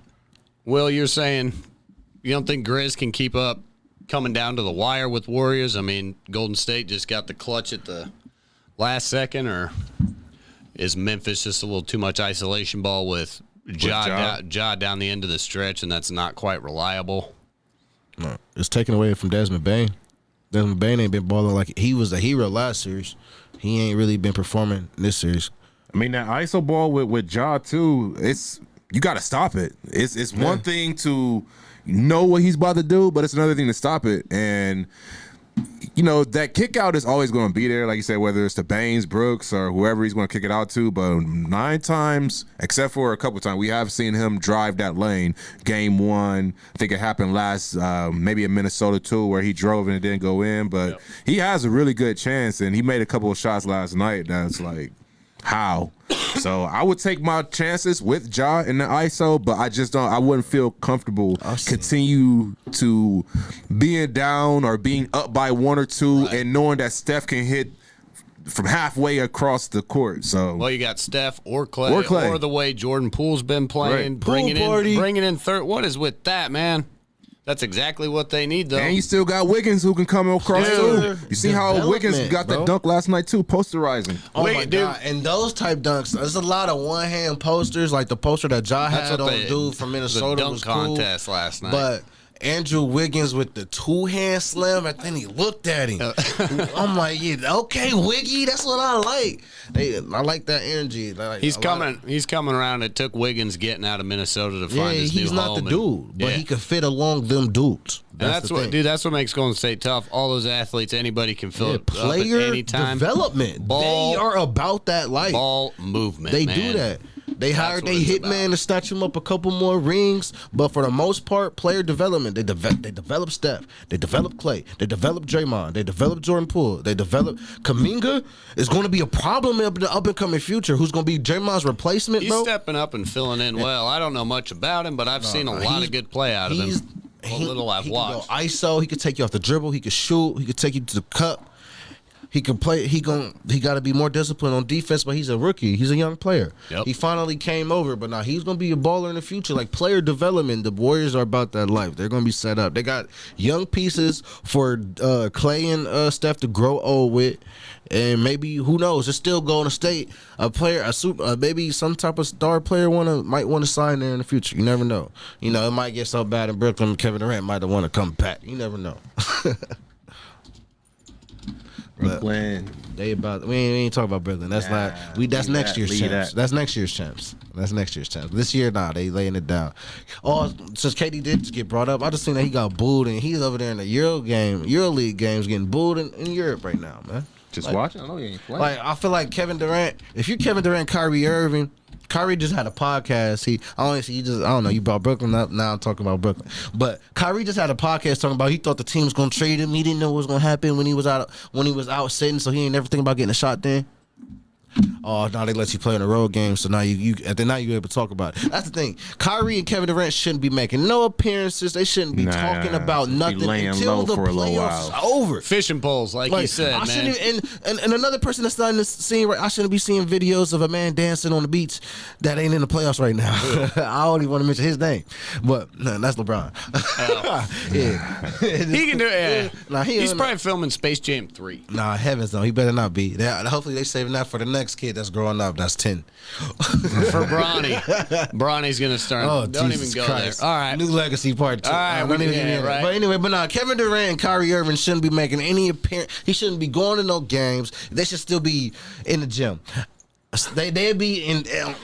Will, you're saying you don't think Grizz can keep up coming down to the wire with Warriors? I mean, Golden State just got the clutch at the last second, or is Memphis just a little too much isolation ball with Ja down the end of the stretch, and that's not quite reliable? No, it's taken away from Desmond Bane. Desmond Bane ain't been balling like he was a hero last series. He ain't really been performing in this series. I mean, that ISO ball with Ja too. You got to stop it. It's one thing to know what he's about to do, but it's another thing to stop it. And that kick out is always going to be there, like you said, whether it's to Baines, Brooks, or whoever he's going to kick it out to. But 9 times, except for a couple times, we have seen him drive that lane. Game 1, I think it happened last, maybe in Minnesota too, where he drove and it didn't go in. But he has a really good chance, and he made a couple of shots last night that's like, how? So I would take my chances with Ja in the ISO, but I wouldn't feel comfortable continue to being down or being up by 1 or 2 and knowing that Steph can hit from halfway across the court. So you got Steph or Clay or the way Jordan Poole's been playing, bringing in third. What is with that, man? That's exactly what they need, though. And you still got Wiggins who can come across too. You see how Wiggins got that dunk last night too, posterizing. Oh my God! And those type dunks, there's a lot of one-hand posters, like the poster that Ja had on dude from Minnesota the dunk was contest last night. But Andrew Wiggins with the 2-hand slam, and then he looked at him. I'm like, yeah, okay, Wiggy, that's what I like. I like that energy. He's coming around. It took Wiggins getting out of Minnesota to find his new home. He's not the dude, but he could fit along them dudes. That's what makes Golden State tough. All those athletes, anybody can fill it player up at any time. Development. They are about that life. Ball movement. They man. do that. They hired their hitman to snatch him up a couple more rings, but for the most part, player development. They develop Steph. They develop Clay. They develop Draymond. They develop Jordan Poole. They develop Kuminga is going to be a problem in the up and coming future. Who's going to be Draymond's replacement? He's stepping up and filling in well. I don't know much about him, but I've seen a lot of good play out of him. What little I've watched. He can go ISO. He could take you off the dribble. He could shoot. He could take you to the cup. He can play. He got to be more disciplined on defense, but he's a rookie. He's a young player. Yep. He finally came over, but now he's gonna be a baller in the future. Like player development, the Warriors are about that life. They're gonna be set up. They got young pieces for Clay and Steph to grow old with, and maybe who knows? It's still Golden State. Maybe some type of star player might want to sign there in the future. You never know. You know, it might get so bad in Brooklyn, Kevin Durant might want to come back. You never know. Brooklyn. We ain't talking about Brooklyn. That's that's next year's champs. That's next year's champs. This year, they laying it down. Oh, since KD did just get brought up, I just seen that he got booed and he's over there in the EuroLeague games getting booed in Europe right now, man. Just watching. I know he ain't playing. Like I feel like Kevin Durant. If you're Kevin Durant, Kyrie Irving. Kyrie just had a podcast. I don't know. You brought Brooklyn up. Now I'm talking about Brooklyn. But Kyrie just had a podcast talking about he thought the team was gonna trade him. He didn't know what was gonna happen when he was out sitting. So he ain't never think about getting a shot then. Oh, now they let you play in a road game, so now you're able to talk about it. That's the thing. Kyrie and Kevin Durant shouldn't be making no appearances. They shouldn't be talking about nothing until the playoffs is over. Fishing poles, like you said, man. And another person that's not in this scene, right? I shouldn't be seeing videos of a man dancing on the beach that ain't in the playoffs right now. I don't even want to mention his name, but that's LeBron. Yeah, he can do it. Yeah. He's probably filming Space Jam 3. Nah, heavens no, he better not be. Hopefully they saving that for the next kid that's growing up. That's 10. For Bronny. Bronny's going to start. Oh, don't Jesus even go Christ. there. All right. New Legacy Part 2. All right. Right. But anyway, Kevin Durant and Kyrie Irving shouldn't be making any appearance. He shouldn't be going to no games. They should still be in the gym. They'd be in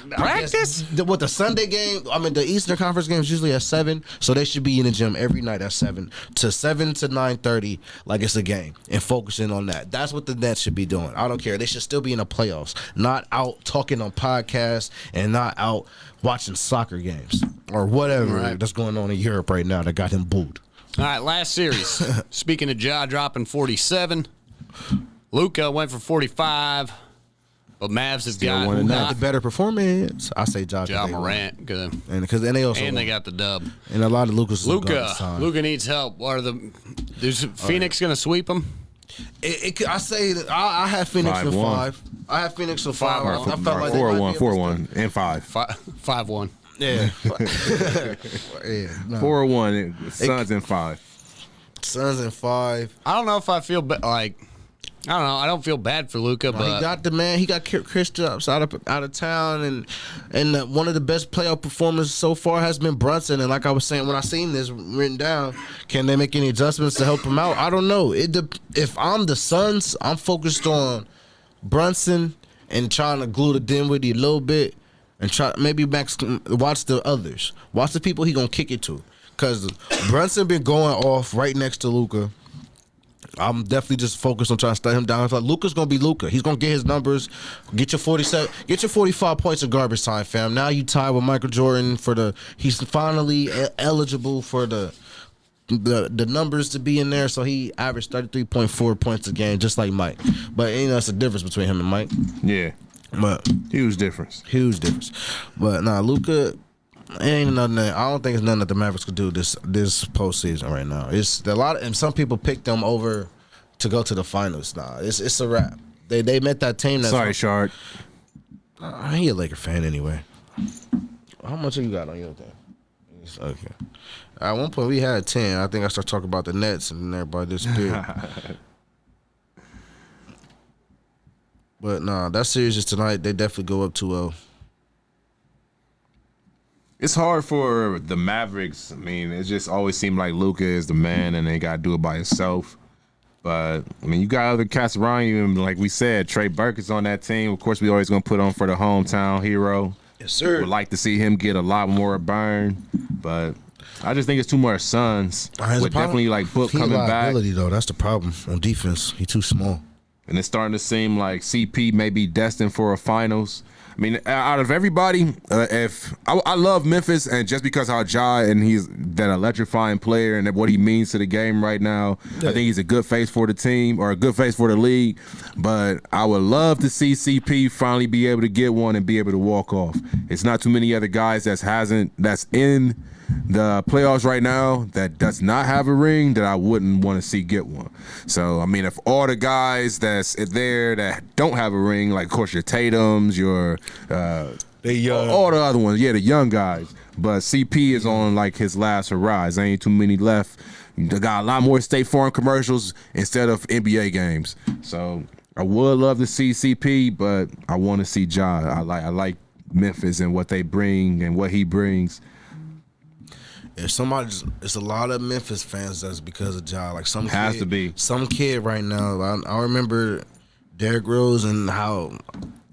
practice. With the Sunday game, the Eastern Conference game is usually at 7, so they should be in the gym every night at 7 to 9:30, like it's a game, and focusing on that. That's what the Nets should be doing. I don't care. They should still be in the playoffs, not out talking on podcasts and not out watching soccer games or whatever that's going on in Europe right now that got him booed. All right, last series. Speaking of Ja dropping 47, Luka went for 45. But Mavs has got the better performance. I say Ja Morant, and they got the dub. And a lot of Luka needs help. Is Phoenix going to sweep them? I have Phoenix in 5. I have Phoenix in 5. I felt like 4-1, and 5. 5-1. Yeah. 4-1. Suns in 5. Suns in 5. I don't know if I feel I don't know. I don't feel bad for Luka, but he got the man. He got Chris Jobs out of town, and one of the best playoff performers so far has been Brunson. And like I was saying, when I seen this written down, can they make any adjustments to help him out? I don't know. If I'm the Suns, I'm focused on Brunson and trying to glue the Dinwiddie a little bit, and maybe watch the others, watch the people he gonna kick it to, because Brunson been going off right next to Luka. I'm definitely just focused on trying to stay him down. I feel like Luka's gonna be Luka. He's gonna get his numbers, get your 45 points of garbage time, fam. Now you tied with Michael Jordan he's finally eligible for the numbers to be in there. So he averaged 33.4 points a game, just like Mike. But that's the difference between him and Mike. Yeah, but huge difference. But Luka. Ain't nothing. I don't think it's nothing that the Mavericks could do this postseason right now. It's a lot, and some people picked them over to go to the finals. It's a wrap. They met that team. Sorry, Shard. He a Laker fan anyway. How much you got on your thing? Okay. At one point we had 10. I think I started talking about the Nets and everybody disappeared. But that series is tonight. They definitely go up 2-0. It's hard for the Mavericks. I mean, it just always seemed like Luka is the man, and they got to do it by himself. But I mean, you got other cats around you, and like we said, Trey Burke is on that team. Of course, we always gonna put on for the hometown hero. Yes, sir. Would like to see him get a lot more burn, but I just think it's too much Suns. With definitely like Book coming back. Though, that's the problem on defense. He's too small. And it's starting to seem like CP may be destined for a finals. I mean, out of everybody, if I love Memphis, and just because how Ja and he's that electrifying player and what he means to the game right now, I think he's a good face for the team or a good face for the league. But I would love to see CP finally be able to get one and be able to walk off. It's not too many other guys that's in the playoffs right now that does not have a ring that I wouldn't want to see get one. So, I mean, if all the guys that's there that don't have a ring, like, of course, your Tatums, your all the other ones, the young guys. But CP is on, like, his last hurrah. There ain't too many left. They got a lot more State Farm commercials instead of NBA games. So, I would love to see CP, but I want to see Ja. I like Memphis and what they bring and what he brings. It's a lot of Memphis fans that's because of Ja. Like some kid right now. I remember Derrick Rose and how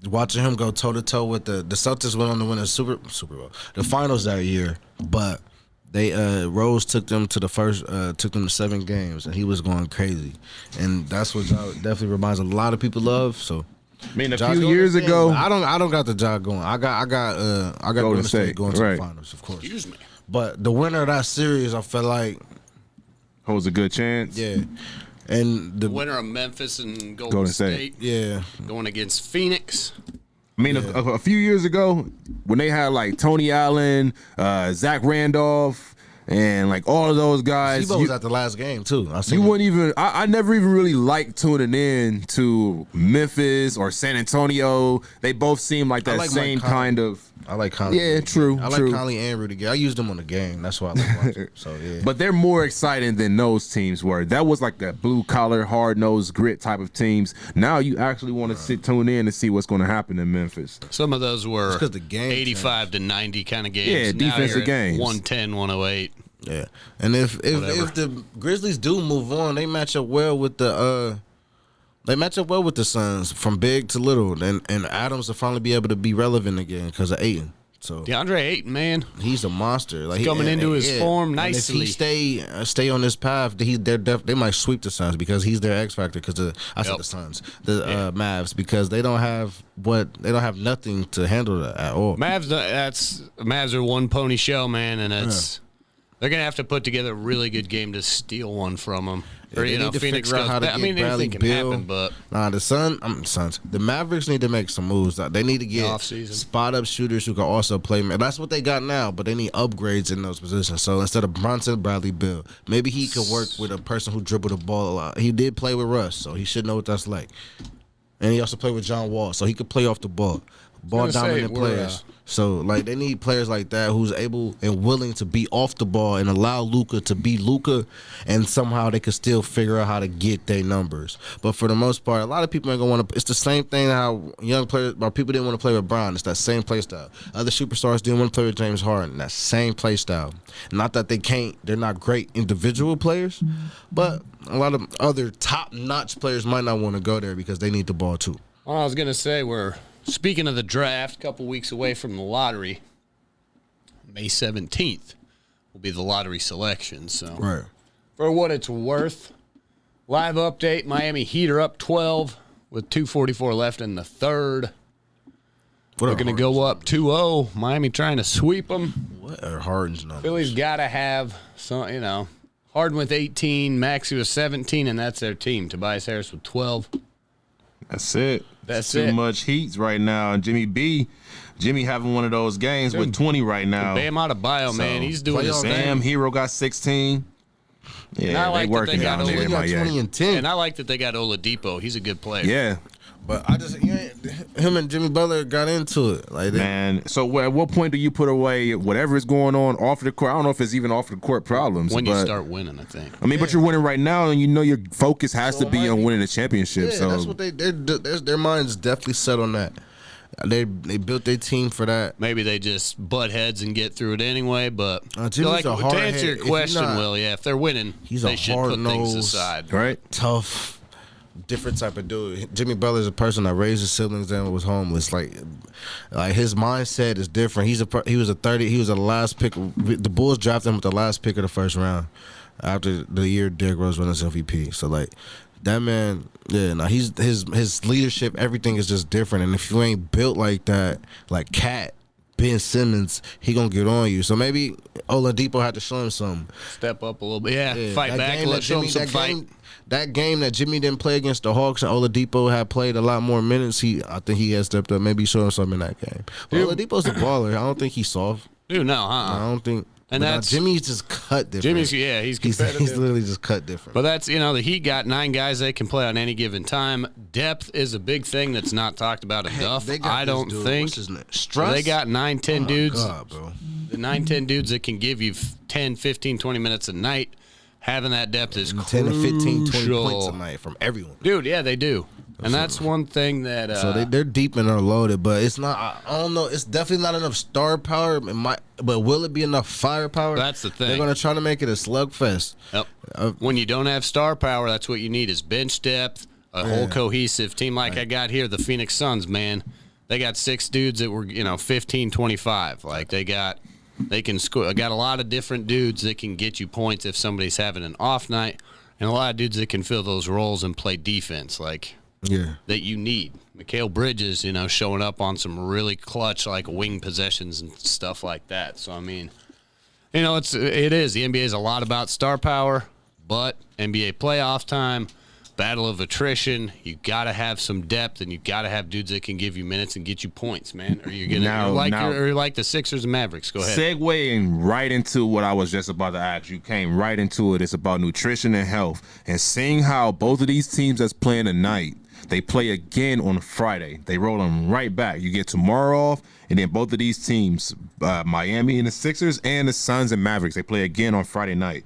watching him go toe to toe with the Celtics went on to win a Super Bowl, the finals that year. But they Rose took them to took them to 7 games, and he was going crazy. And that's what Ja definitely reminds a lot of people of. So. I mean, a few years ago, I don't got the Ja going. I got Golden State going to the finals, of course. Excuse me. But the winner of that series, I felt like holds a good chance. Yeah, and the winner of Memphis and Golden State. Yeah, going against Phoenix. I mean, a few years ago when they had like Tony Allen, Zach Randolph, and like all of those guys. Tebow was at the last game too. I never even really liked tuning in to Memphis or San Antonio. They both seem like that same kind of. I like Conley. Yeah, true. I like Conley and Rudy. I used them on the game. That's why I like watching. So yeah. But they're more exciting than those teams were. That was like that blue collar, hard nosed grit type of teams. Now you actually want to tune in to see what's going to happen in Memphis. Some of those were the game 85 to 90 kind of games. Yeah, defensive games. 110, 108. Yeah, and if the Grizzlies do move on, they match up well with the Suns from big to little, and Adams will finally be able to be relevant again because of Ayton. So DeAndre Ayton, man, he's a monster. Like coming into his form nicely. And if he stay on this path, they might sweep the Suns because he's their X factor. Because the Suns, Mavs, because they don't have nothing to handle that at all. Mavs are one pony show, man, and they're gonna have to put together a really good game to steal one from them. Or, they need to Phoenix figure out how to get Bradley Beal. Happen, but the Mavericks need to make some moves. They need to get spot up shooters who can also play. That's what they got now, but they need upgrades in those positions. So instead of Brunson, Bradley Beal, maybe he could work with a person who dribbled the ball a lot. He did play with Russ, so he should know what that's like. And he also played with John Wall, so he could play off the ball. Ball dominant players. So they need players like that who's able and willing to be off the ball and allow Luka to be Luka, and somehow they could still figure out how to get their numbers. But for the most part, a lot of people ain't gonna want to. It's the same thing how young players or people didn't want to play with Bron. It's that same play style. Other superstars didn't want to play with James Harden. That same play style. Not that they can't. They're not great individual players, but a lot of other top-notch players might not want to go there because they need the ball too. Well, I was gonna say speaking of the draft, a couple weeks away from the lottery, May 17th will be the lottery selection. So, for what it's worth, live update, Miami Heat are up 12 with 2:44 left in the third. They're going to go up 2-0. Miami trying to sweep them. What are Harden's numbers? Philly's got to have some, Harden with 18, Maxey with 17, and that's their team. Tobias Harris with 12. That's it. That's too much heat right now. And Jimmy having one of those games with 20 right now. Bam Adebayo, man. He's doing his thing. Bam, Hero got 16. Yeah, they working down there in Miami. 20 and 10. And I like that they got Oladipo. He's a good player. Yeah. But him and Jimmy Butler got into it. So at what point do you put away whatever is going on off the court? I don't know if it's even off the court problems. When you start winning, I think. I mean, but you're winning right now, and your focus has to be on winning the championship. Yeah, that's what their minds definitely set on that. They built their team for that. Maybe they just butt heads and get through it anyway. But Jimmy's a hard to answer your head. question, Will, if they're winning, they should put things aside. Right? Tough, different type of dude. Jimmy Butler's a person that raised his siblings and was homeless. Like his mindset is different. He was the last pick. The Bulls drafted him with the last pick of the first round after the year Derrick Rose won his MVP. So like that man, his leadership, everything is just different. And if you ain't built like that, like Cat, Ben Simmons, he gonna get on you. So maybe Oladipo had to show him something. Step up a little bit. Yeah. Fight back. Let's show him some fight. That game that Jimmy didn't play against the Hawks and Oladipo had played a lot more minutes, I think he has stepped up. Maybe show him something in that game. But Oladipo's a baller. I don't think he's soft. Dude, no, I don't think. And that's Jimmy's just cut different. He's competitive. He's literally just cut different. But that's, the Heat got 9 guys they can play on any given time. Depth is a big thing that's not talked about enough. I don't think. They got 9, 10 dudes. God, bro. The 9, 10 dudes that can give you 10, 15, 20 minutes a night. Having that depth is 10 to 15, 20 points a night from everyone. Dude, yeah, they do. And that's one thing that... so they're deep and they're loaded, but it's not... I don't know. It's definitely not enough star power, but will it be enough firepower? That's the thing. They're going to try to make it a slugfest. Yep. When you don't have star power, that's what you need is bench depth, a whole cohesive team like I got here, the Phoenix Suns, man. They got 6 dudes that were, 15, 25. Like, they can score. I got a lot of different dudes that can get you points if somebody's having an off night, and a lot of dudes that can fill those roles and play defense, that you need. Mikal Bridges, showing up on some really clutch wing possessions and stuff like that. So I mean, it is. The NBA is a lot about star power, but NBA playoff time, battle of attrition, you got to have some depth, and you got to have dudes that can give you minutes and get you points, man. Or you're gonna like the Sixers and Mavericks. Go ahead. Segueing right into what I was just about to ask. You came right into it. It's about nutrition and health, and seeing how both of these teams that's playing tonight, they play again on Friday. They roll them right back. You get tomorrow off, and then both of these teams, Miami and the Sixers, and the Suns and Mavericks, they play again on Friday night.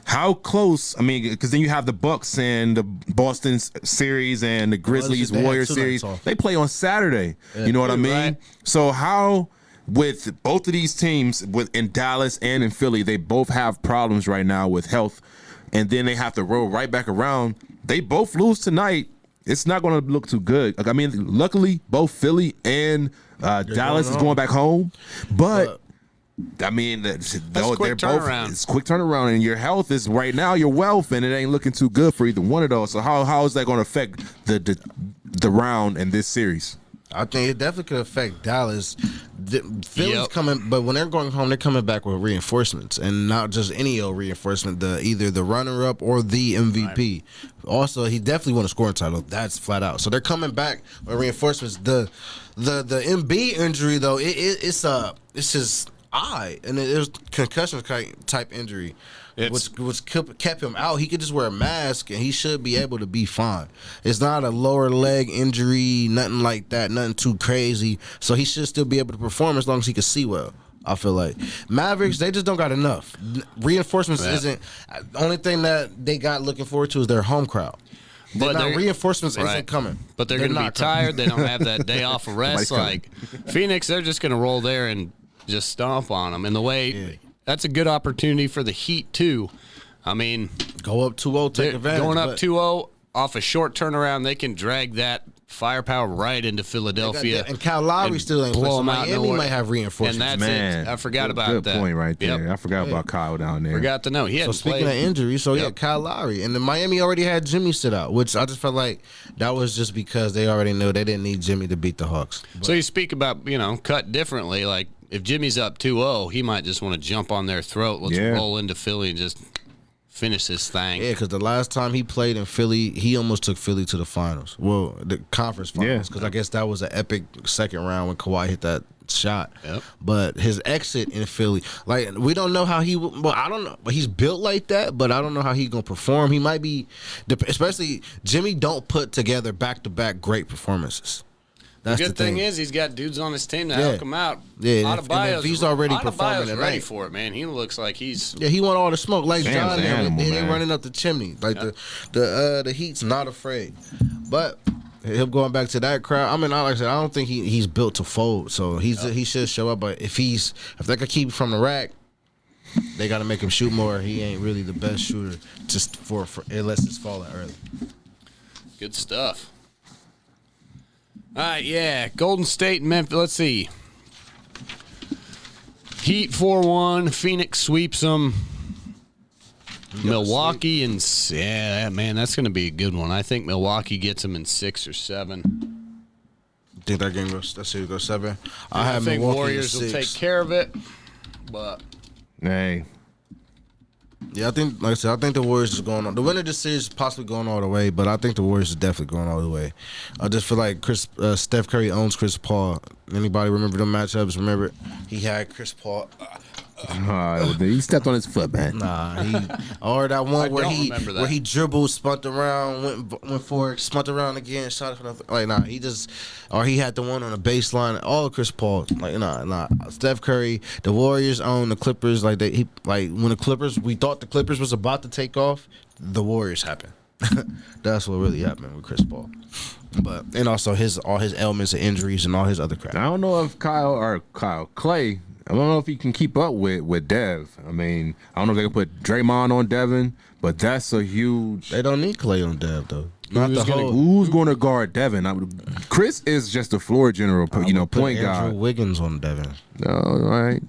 How close? I mean, because then you have the Bucks and the Boston series and the Grizzlies Warriors series. They play on Saturday. Yeah. You know what I mean? Right. So how, with both of these teams, in Dallas and in Philly, they both have problems right now with health, and then they have to roll right back around. They both lose tonight. It's not going to look too good. I mean, luckily, both Philly and Dallas is going back home, but I mean, it's quick turnaround, and your health is right now your wealth, and it ain't looking too good for either one of those. So how is that going to affect the round in this series? I think it definitely could affect Dallas. Philly's coming, but when they're going home, they're coming back with reinforcements, and not just any old reinforcement. Either the runner-up or the MVP. Right. Also, he definitely won a scoring title. That's flat out. So they're coming back with reinforcements. The MB injury though, it's his eye, and it was concussion type injury. Which kept him out. He could just wear a mask, and he should be able to be fine. It's not a lower leg injury, nothing like that, nothing too crazy. So he should still be able to perform as long as he can see well. I feel like Mavericks, they just don't got enough. Reinforcements isn't the only thing that they got looking forward to is their home crowd. But reinforcements isn't coming. But they're going to be tired. They don't have that day off of rest. Like Phoenix, they're just going to roll there and just stomp on them. And the way that's a good opportunity for the Heat too. I mean, go up 2-0, take advantage. Going up 2-0 off a short turnaround, they can drag that firepower right into Philadelphia. And Kyle Lowry still ain't playing. So Miami might have reinforcements. And that's it. I forgot about that. Good point right there. Yep. I forgot about Kyle down there. Forgot to know. He hadn't speaking of injuries, Kyle Lowry. And the Miami already had Jimmy sit out, which I just felt like that was just because they already knew they didn't need Jimmy to beat the Hawks. So you speak about, cut differently. Like, if Jimmy's up 2-0, he might just want to jump on their throat. Let's roll into Philly and just finish this thing. Yeah, because the last time he played in Philly, he almost took Philly to the finals. Well, the conference finals, because I guess that was an epic second round when Kawhi hit that shot. Yep. But his exit in Philly, we don't know how he. Well, I don't know. But he's built like that. But I don't know how he's gonna perform. He might be, especially Jimmy. Don't put together back-to-back great performances. That's the good thing is he's got dudes on his team that help him out. Yeah, if he's already performing Adebayo's ready for it, man. He looks like he's he want all the smoke. Like John, they running up the chimney. Like the Heat's not afraid. But him going back to that crowd. I mean, like I said, I don't think he's built to fold. So he should show up. But if they could keep from the rack, they got to make him shoot more. He ain't really the best shooter just for unless it's falling early. Good stuff. All right, yeah. Golden State and Memphis. Let's see. Heat 4-1. Phoenix sweeps them. Milwaukee and man, that's going to be a good one. I think Milwaukee gets them in 6 or 7. Think that game goes? That series goes 7. I think Milwaukee Warriors will take care of it, but Hey. Yeah, I think, like I said, I think the Warriors is going on. The winner of this series is possibly going all the way, but I think the Warriors is definitely going all the way. I just feel like Steph Curry owns Chris Paul. Anybody remember the matchups? Remember, he had Chris Paul. He stepped on his foot, man. Or that one where that. he dribbled, spun around, went forward, spun around again, shot it for nothing. He had the one on the baseline. All Chris Paul. Steph Curry, the Warriors own the Clippers. When we thought the Clippers was about to take off, the Warriors happened. That's what really happened with Chris Paul. And also all his ailments and injuries and all his other crap. I don't know if Clay. I don't know if he can keep up with Dev. I mean, I don't know if they can put Draymond on Devin, but that's a huge. They don't need Clay on Dev though. Who's going to guard Devin? Chris is just a floor general, point guard. Andrew Wiggins on Devin. No, all right.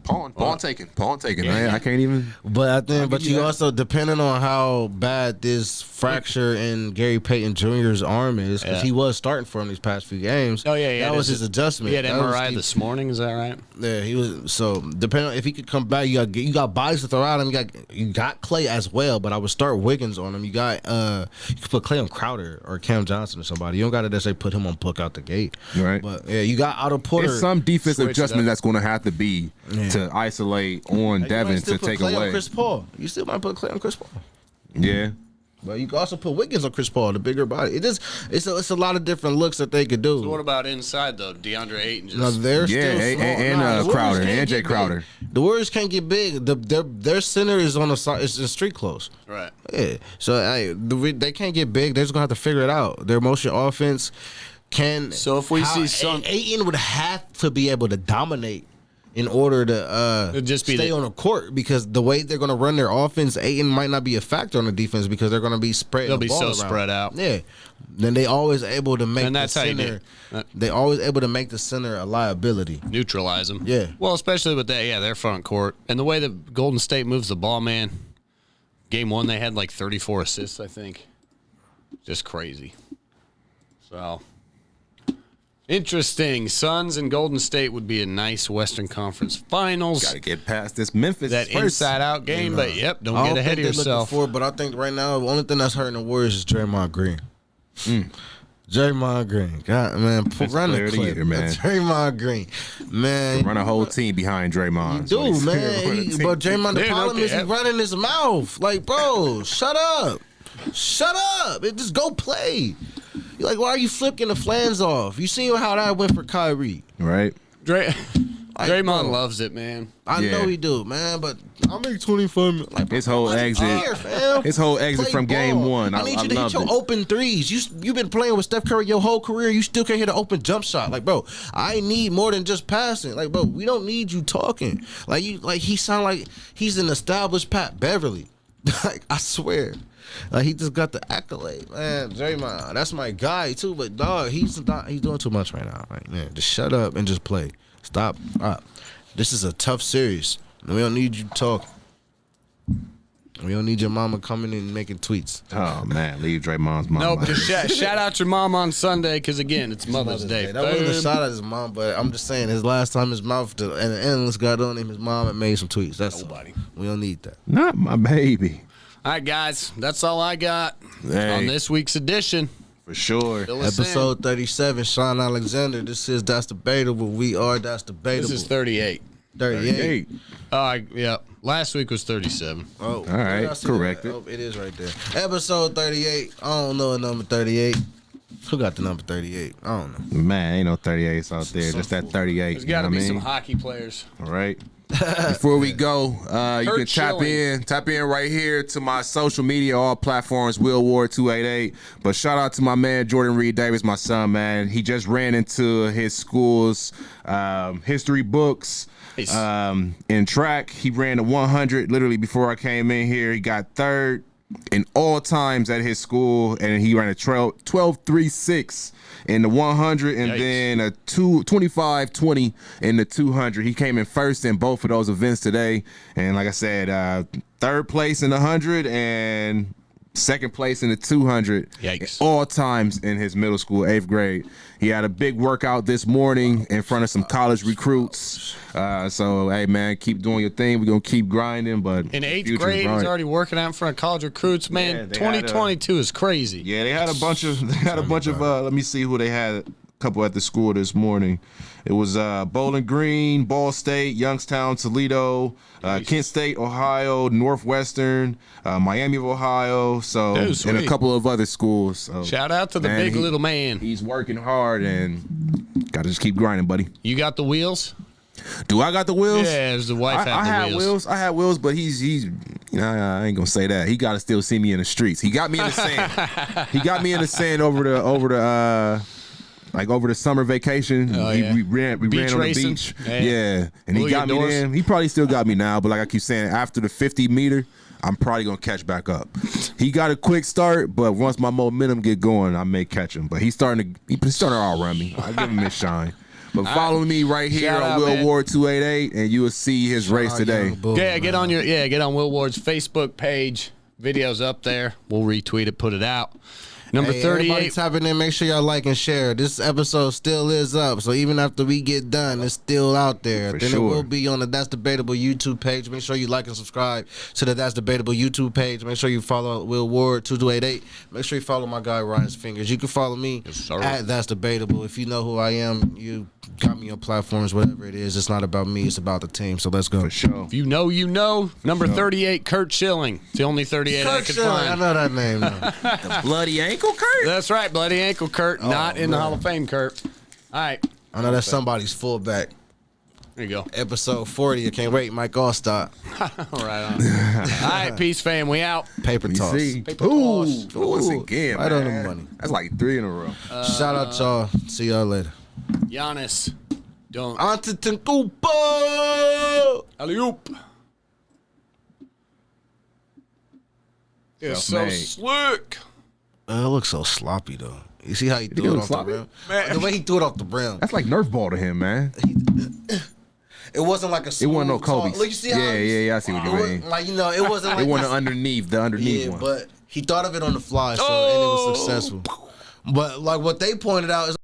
Paul taken. I can't even. But you also, depending on how bad this fracture in Gary Payton Jr.'s arm is, because he was starting for him these past few games. Oh yeah, that was his adjustment. He had MRI this morning. Is that right? Yeah, he was. So depending on if he could come back, you got bodies to throw out him. You got Clay as well, but I would start Wiggins on him. You could put Clay on Crowder or Cam Johnson or somebody. You don't got to necessarily put him on Book out the gate. Right. But yeah, you got Otto Porter. There's some defensive adjustment that's going to have to be to isolate on Devin to take Clay away. On Chris Paul. You still might put Clay on Chris Paul. Yeah. But you can also put Wiggins on Chris Paul, the bigger body. It's a lot of different looks that they could do. So what about inside though? DeAndre Ayton just. No, they're still and Crowder and Jay Crowder. The Warriors can't get big. Their center is on the side. It's in street clothes. Right. Yeah. So they can't get big. They're just gonna have to figure it out. Their motion offense can. So if we see some, Ayton would have to be able to dominate in order to just stay on the court, because the way they're going to run their offense, Ayton might not be a factor on the defense because they're going to be spread. They'll be so spread out. Yeah. Then they always able to make the center. They always able to make the center a liability. Neutralize them. Yeah. Well, especially with that, their front court and the way that Golden State moves the ball, man. Game 1, they had like 34 assists, I think. Just crazy. So. Interesting. Suns and Golden State would be a nice Western Conference Finals. Got to get past this Memphis inside-out game, but don't get ahead of yourself. But I think right now the only thing that's hurting the Warriors is Draymond Green. Draymond Green, God, man, run the clip, man. Draymond Green, man, run a whole team behind Draymond. Dude, man, but Draymond, the problem is he running his mouth. Like, bro, shut up. Just go play. You're like, why are you flipping the flans off? You see how that went for Kyrie, right? Draymond loves it, man. I know he do, man. But I make 25. Like, his whole exit from game 1. I need you to hit your open threes. You've been playing with Steph Curry your whole career. You still can't hit an open jump shot. Like, bro, I need more than just passing. Like, bro, we don't need you talking. Like he sound like he's an established Pat Beverly. Like, I swear. Like, he just got the accolade, man. Draymond, that's my guy too. But dog, he's doing too much right now. Like, man, just shut up and just play. Stop. This is a tough series. We don't need you talking. We don't need your mama coming in and making tweets. Oh man, leave Draymond's mama. Nope. Just shout out your mom on Sunday, because again, it's Mother's Day. That wasn't a shout out his mom, but I'm just saying his last time his mouth and the analyst got on him, his mom and made some tweets. That's nobody. We don't need that. Not my baby. All right, guys, that's all I got on this week's edition. For sure. Episode 37, Sean Alexander. This is That's Debatable. We are That's Debatable. This is 38. 38. Yeah. Last week was 37. Oh, all right. Correct it. Oh, it is right there. Episode 38. I don't know a number 38. Who got the number 38? I don't know. Man, ain't no 38s out there. Just that 38. There's got to be some hockey players. All right. Before we go, you Kurt can Schilling. tap in right here to my social media, all platforms, Will Ward 288. But shout out to my man Jordan Reed Davis, my son, man. He just ran into his school's history books. Nice. In track, he ran the 100 literally before I came in here. He got third in all times at his school, and he ran a 12.36 in the 100, and Yikes. then a 25.20 in the 200. He came in first in both of those events today, and like I said, third place in the 100 and second place in the 200. Yikes. All times in his middle school, 8th grade. He had a big workout this morning in front of some college recruits. So, hey, man, keep doing your thing. We're going to keep grinding. But In 8th future's grade, bright. he's already working out in front of college recruits. Man, Yeah, they had 2022 is crazy. Yeah, they had a bunch of let me see who they had, a couple at the school this morning. It was Bowling Green, Ball State, Youngstown, Toledo, Kent State, Ohio, Northwestern, Miami of Ohio, so Dude, and sweet. a couple of other schools. So, Shout out to the man, big little man. He's working hard and gotta just keep grinding, buddy. You got the wheels? Do I got the wheels? Yeah, does the wife have I the had wheels? wheels. I had wheels, but he's I ain't gonna say that. He got to still see me in the streets. He got me in the sand. He got me in the sand over the summer vacation. Oh, yeah. We ran on racing? the beach. Yeah. Yeah. And he Blew got your me doors? then. He probably still got me now, but like I keep saying, after the 50 meter, I'm probably gonna catch back up. He got a quick start, but once my momentum get going, I may catch him. But he's starting to all around me. I give him his shine. But follow me right here Shout on out, Will man. Ward 288, and you will see his race today. Get on Will Ward's Facebook page. Video's up there. We'll retweet it, put it out. Number Hey, everybody 38. tap in there. Make sure y'all like and share. This episode still is up, so even after we get done, it's still out there. For Then sure. it will be on the That's Debatable YouTube page. Make sure you like and subscribe to the That's Debatable YouTube page. Make sure you follow Will Ward 2288. Make sure you follow my guy Ryan's Fingers. You can follow me sir. at That's Debatable. If you know who I am, you got me on platforms, whatever it is. It's not about me. It's about the team. So let's go. For sure. If you know, you know. Number 38, Kurt Schilling. It's the only 38 I could I find. know that name. Though. The bloody ankle, Kurt? That's right, bloody ankle, Kurt. Not in the Hall of Fame, Kurt. All right. I know that's somebody's fullback. There you go. Episode 40. I can't wait. Mike Allstott. All right. All right, peace, fam. We out. Paper You toss. see? Paper Ooh, toss. once again, right on man. the money. That's like 3 in a row. Shout out y'all. See y'all later. Giannis. Don't. Antetokounmpo. Alley-oop. It's so Self-made. slick. It looks so sloppy though. You see how he he threw it look off sloppy? the rim? Man. The way he threw it off the rim. That's like Nerf ball to him, man. It wasn't like a It smooth wasn't no tall- Kobe's. Look, you see how Yeah, I see what you it was, mean. like, it wasn't like It wasn't this- the underneath Yeah, one. but he thought of it on the fly, so and it was successful. But like what they pointed out is